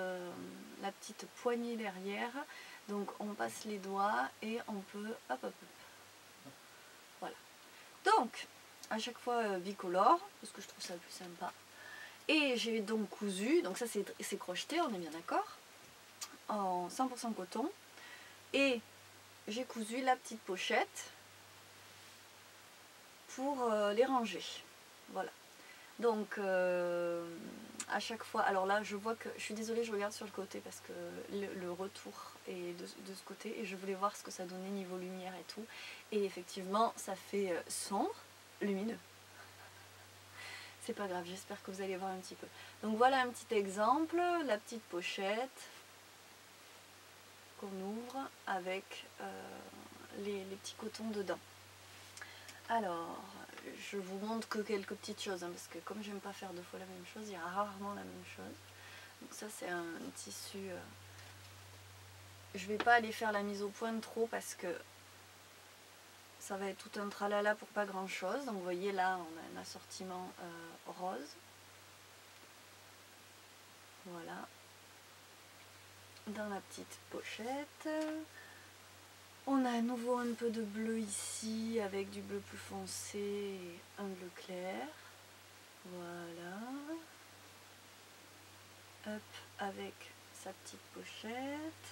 la petite poignée derrière. Donc on passe les doigts et on peut, hop, hop, hop. Voilà. Donc, à chaque fois bicolore, parce que je trouve ça plus sympa. Et j'ai donc cousu, donc ça c'est crocheté, on est bien d'accord, en 100% coton. Et j'ai cousu la petite pochette pour les ranger. Voilà. Donc à chaque fois, alors là je vois que, je suis désolée, je regarde sur le côté parce que le retour est de ce côté et je voulais voir ce que ça donnait niveau lumière et tout. Et effectivement ça fait sombre, lumineux. C'est pas grave, j'espère que vous allez voir un petit peu. Donc voilà un petit exemple, la petite pochette qu'on ouvre avec les petits cotons dedans. Alors, je vous montre que quelques petites choses, hein, parce que comme j'aime pas faire 2 fois la même chose, il y a rarement la même chose. Donc ça c'est un tissu, je vais pas aller faire la mise au point trop parce que ça va être tout un tralala pour pas grand chose. Donc vous voyez là on a un assortiment rose. Voilà. Dans la petite pochette. On a à nouveau un peu de bleu ici avec du bleu plus foncé et un bleu clair. Voilà. Hop, avec sa petite pochette.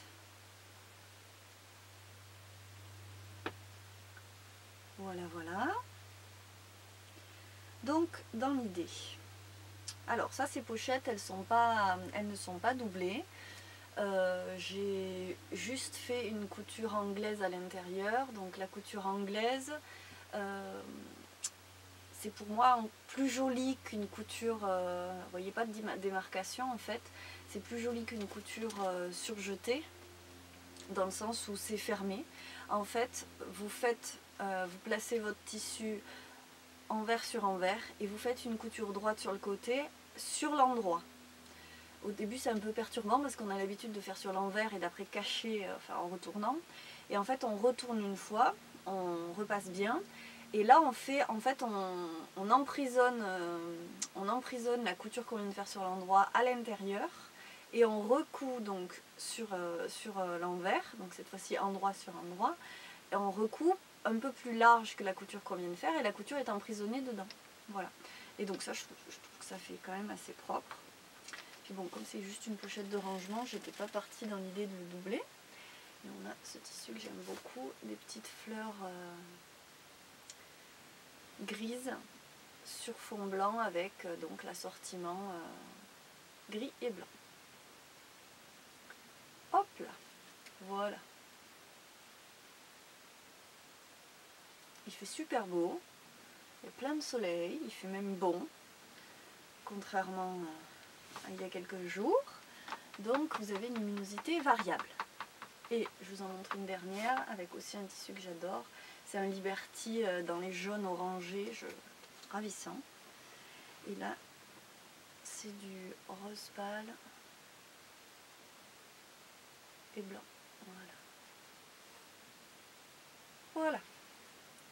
Voilà, voilà. Donc, dans l'idée, Alors ça, ces pochettes, elles ne sont pas doublées. J'ai juste fait une couture anglaise à l'intérieur. Donc la couture anglaise, c'est pour moi plus joli qu'une couture, vous voyez pas de démarcation en fait, c'est plus joli qu'une couture surjetée, dans le sens où c'est fermé. En fait, vous placez votre tissu envers sur envers et vous faites une couture droite sur le côté, sur l'endroit. Au début c'est un peu perturbant parce qu'on a l'habitude de faire sur l'envers et d'après cacher, enfin en retournant. Et en fait on retourne une fois, on repasse bien. Et là on fait, en fait on emprisonne la couture qu'on vient de faire sur l'endroit à l'intérieur. Et on recoud donc sur l'envers, donc cette fois-ci endroit sur endroit. Et on recoud un peu plus large que la couture qu'on vient de faire et la couture est emprisonnée dedans. Voilà. Et donc ça, je trouve que ça fait quand même assez propre. Puis bon, comme c'est juste une pochette de rangement, j'étais pas partie dans l'idée de le doubler. Et on a ce tissu que j'aime beaucoup, des petites fleurs grises sur fond blanc avec donc l'assortiment gris et blanc. Hop là, voilà. Il fait super beau, il y a plein de soleil, il fait même bon, contrairement à il y a quelques jours. Donc vous avez une luminosité variable. Et je vous en montre une dernière avec aussi un tissu que j'adore. C'est un Liberty dans les jaunes orangés, ravissant. Et là, c'est du rose pâle et blanc. Voilà. Voilà.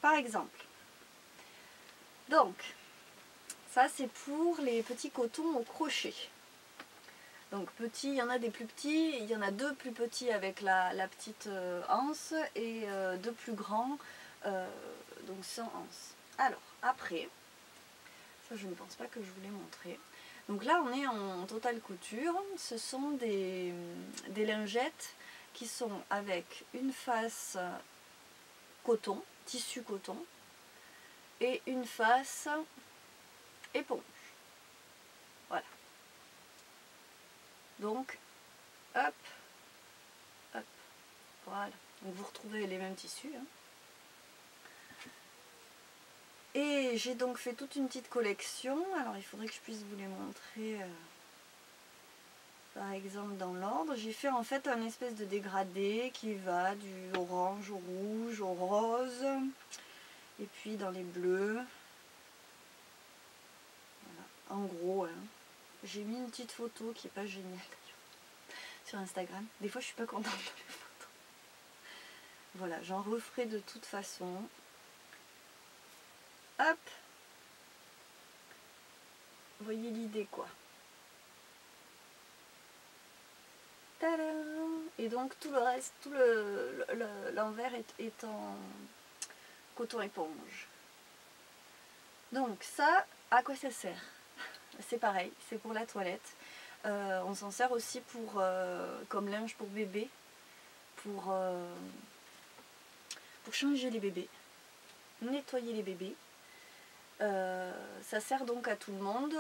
Par exemple. Donc, ça c'est pour les petits cotons au crochet. Donc petit, il y en a des plus petits, il y en a deux plus petits avec la petite anse et deux plus grands, donc sans anse. Alors après, ça je ne pense pas que je vous l'ai montré. Donc là on est en totale couture, ce sont des lingettes qui sont avec une face coton, tissu coton, et une face éponge. Voilà. Donc, hop, hop, voilà. Donc vous retrouvez les mêmes tissus. Hein. Et j'ai donc fait toute une petite collection. Alors il faudrait que je puisse vous les montrer, par exemple dans l'ordre. J'ai fait en fait un espèce de dégradé qui va du orange au rouge, au rose, et puis dans les bleus. Voilà. En gros, hein. J'ai mis une petite photo qui est pas géniale d'ailleurs sur Instagram. Des fois je suis pas contente de les photos. Voilà, j'en referai de toute façon. Hop, vous voyez l'idée quoi. Tadam! Et donc tout le reste, tout l'envers est en coton éponge. Donc ça, à quoi ça sert? C'est pareil, c'est pour la toilette. On s'en sert aussi pour comme linge pour bébé, pour changer les bébés, nettoyer les bébés. Ça sert donc à tout le monde.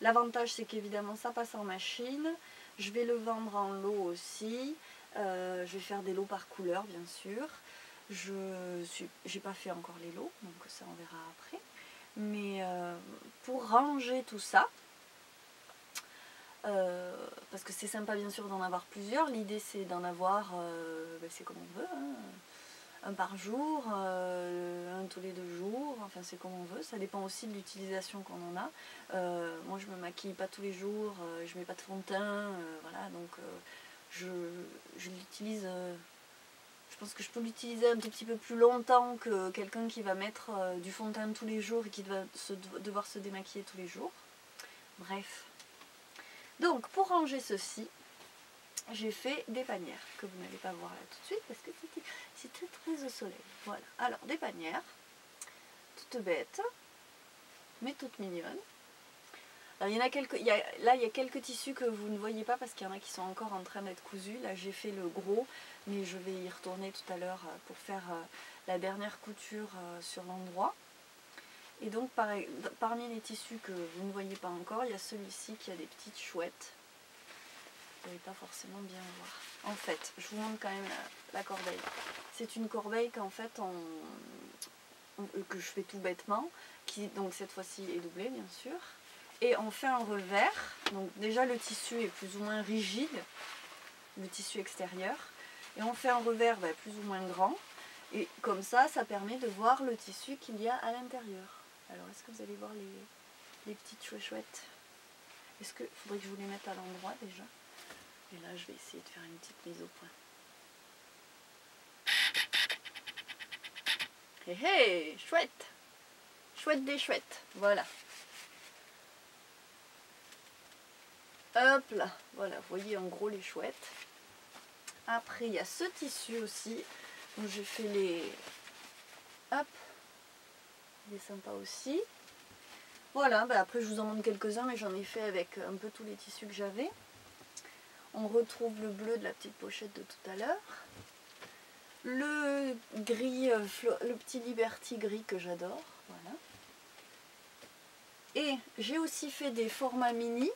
L'avantage c'est qu'évidemment ça passe en machine. Je vais le vendre en lot aussi. Je vais faire des lots par couleur bien sûr. J'ai pas fait encore les lots, donc ça on verra après. Mais pour ranger tout ça, parce que c'est sympa bien sûr d'en avoir plusieurs, l'idée c'est d'en avoir, c'est comme on veut, hein. Un par jour, un tous les 2 jours, enfin c'est comme on veut, ça dépend aussi de l'utilisation qu'on en a. Moi je me maquille pas tous les jours, je mets pas de fond de teint, voilà, donc je l'utilise, je pense que je peux l'utiliser un tout petit peu plus longtemps que quelqu'un qui va mettre du fond de teint tous les jours et qui va devoir se démaquiller tous les jours. Bref. Donc pour ranger ceci, j'ai fait des panières que vous n'allez pas voir là tout de suite parce que c'était très au soleil. Voilà, alors des panières, toutes bêtes, mais toutes mignonnes. Alors, il y en a quelques, là il y a quelques tissus que vous ne voyez pas parce qu'il y en a qui sont encore en train d'être cousus. Là j'ai fait le gros, mais je vais y retourner tout à l'heure pour faire la dernière couture sur l'endroit. Et donc parmi les tissus que vous ne voyez pas encore, il y a celui-ci qui a des petites chouettes. Vous ne pouvez pas forcément bien voir. En fait, je vous montre quand même la corbeille. C'est une corbeille qu'en fait que je fais tout bêtement, qui donc cette fois-ci est doublée bien sûr. Et on fait un revers. Donc déjà le tissu est plus ou moins rigide, le tissu extérieur. Et on fait un revers plus ou moins grand. Et comme ça, ça permet de voir le tissu qu'il y a à l'intérieur. Alors, est-ce que vous allez voir les petites chouettes? Est-ce que faudrait que je vous les mette à l'endroit déjà? Et là, je vais essayer de faire une petite mise au point. Hé hé, chouette! Chouette des chouettes, voilà. Hop là, voilà, vous voyez en gros les chouettes. Après, il y a ce tissu aussi, où j'ai fait les... Hop, il est sympa aussi. Voilà, après je vous en montre quelques-uns, mais j'en ai fait avec un peu tous les tissus que j'avais. On retrouve le bleu de la petite pochette de tout à l'heure. Le gris, le petit Liberty gris que j'adore, voilà. Et j'ai aussi fait des formats mini,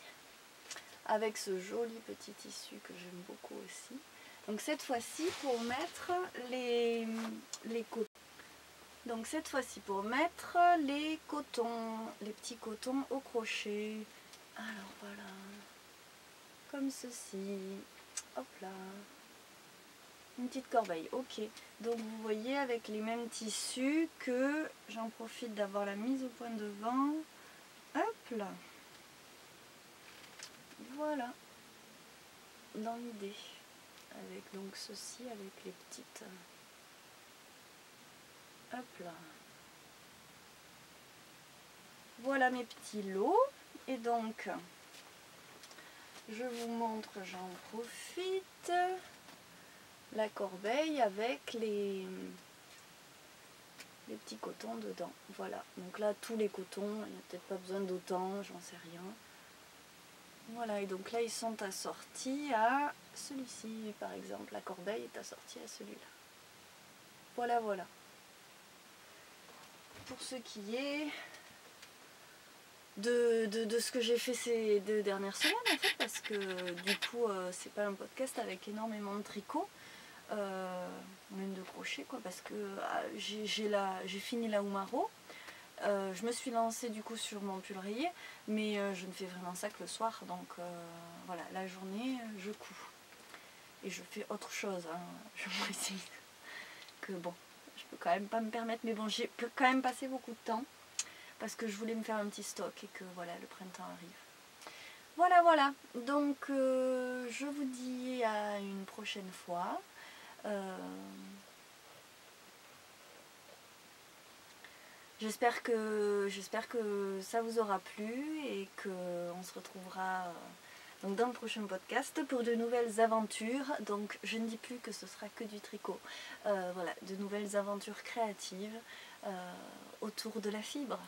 avec ce joli petit tissu que j'aime beaucoup aussi. Donc cette fois-ci pour mettre les cotons. Donc cette fois-ci pour mettre les cotons, les petits cotons au crochet. Alors voilà, comme ceci. Hop là. Une petite corbeille, ok. Donc vous voyez avec les mêmes tissus que j'en profite d'avoir la mise au point devant. Hop là. Voilà. Dans l'idée. Avec donc ceci, avec les petites... Hop là. Voilà mes petits lots. Et donc, je vous montre, j'en profite, la corbeille avec les petits cotons dedans. Voilà. Donc là, tous les cotons, il n'y a peut-être pas besoin d'autant, j'en sais rien. Voilà, et donc là, ils sont assortis à celui-ci, par exemple. La corbeille est assortie à celui-là. Voilà, voilà. Pour ce qui est de ce que j'ai fait ces 2 dernières semaines, en fait, parce que du coup, c'est pas un podcast avec énormément de tricot, même de crochet, quoi, parce que j'ai fini la Umaro. Je me suis lancée du coup sur mon pull rayé, mais je ne fais vraiment ça que le soir, donc voilà, la journée je couds et je fais autre chose, hein. Je précise que bon, je peux quand même pas me permettre, mais bon, j'ai quand même passé beaucoup de temps parce que je voulais me faire un petit stock et que voilà, le printemps arrive. Voilà, voilà, donc je vous dis à une prochaine fois. J'espère que ça vous aura plu et qu'on se retrouvera donc dans le prochain podcast pour de nouvelles aventures. Donc je ne dis plus que ce sera que du tricot. Voilà, de nouvelles aventures créatives autour de la fibre.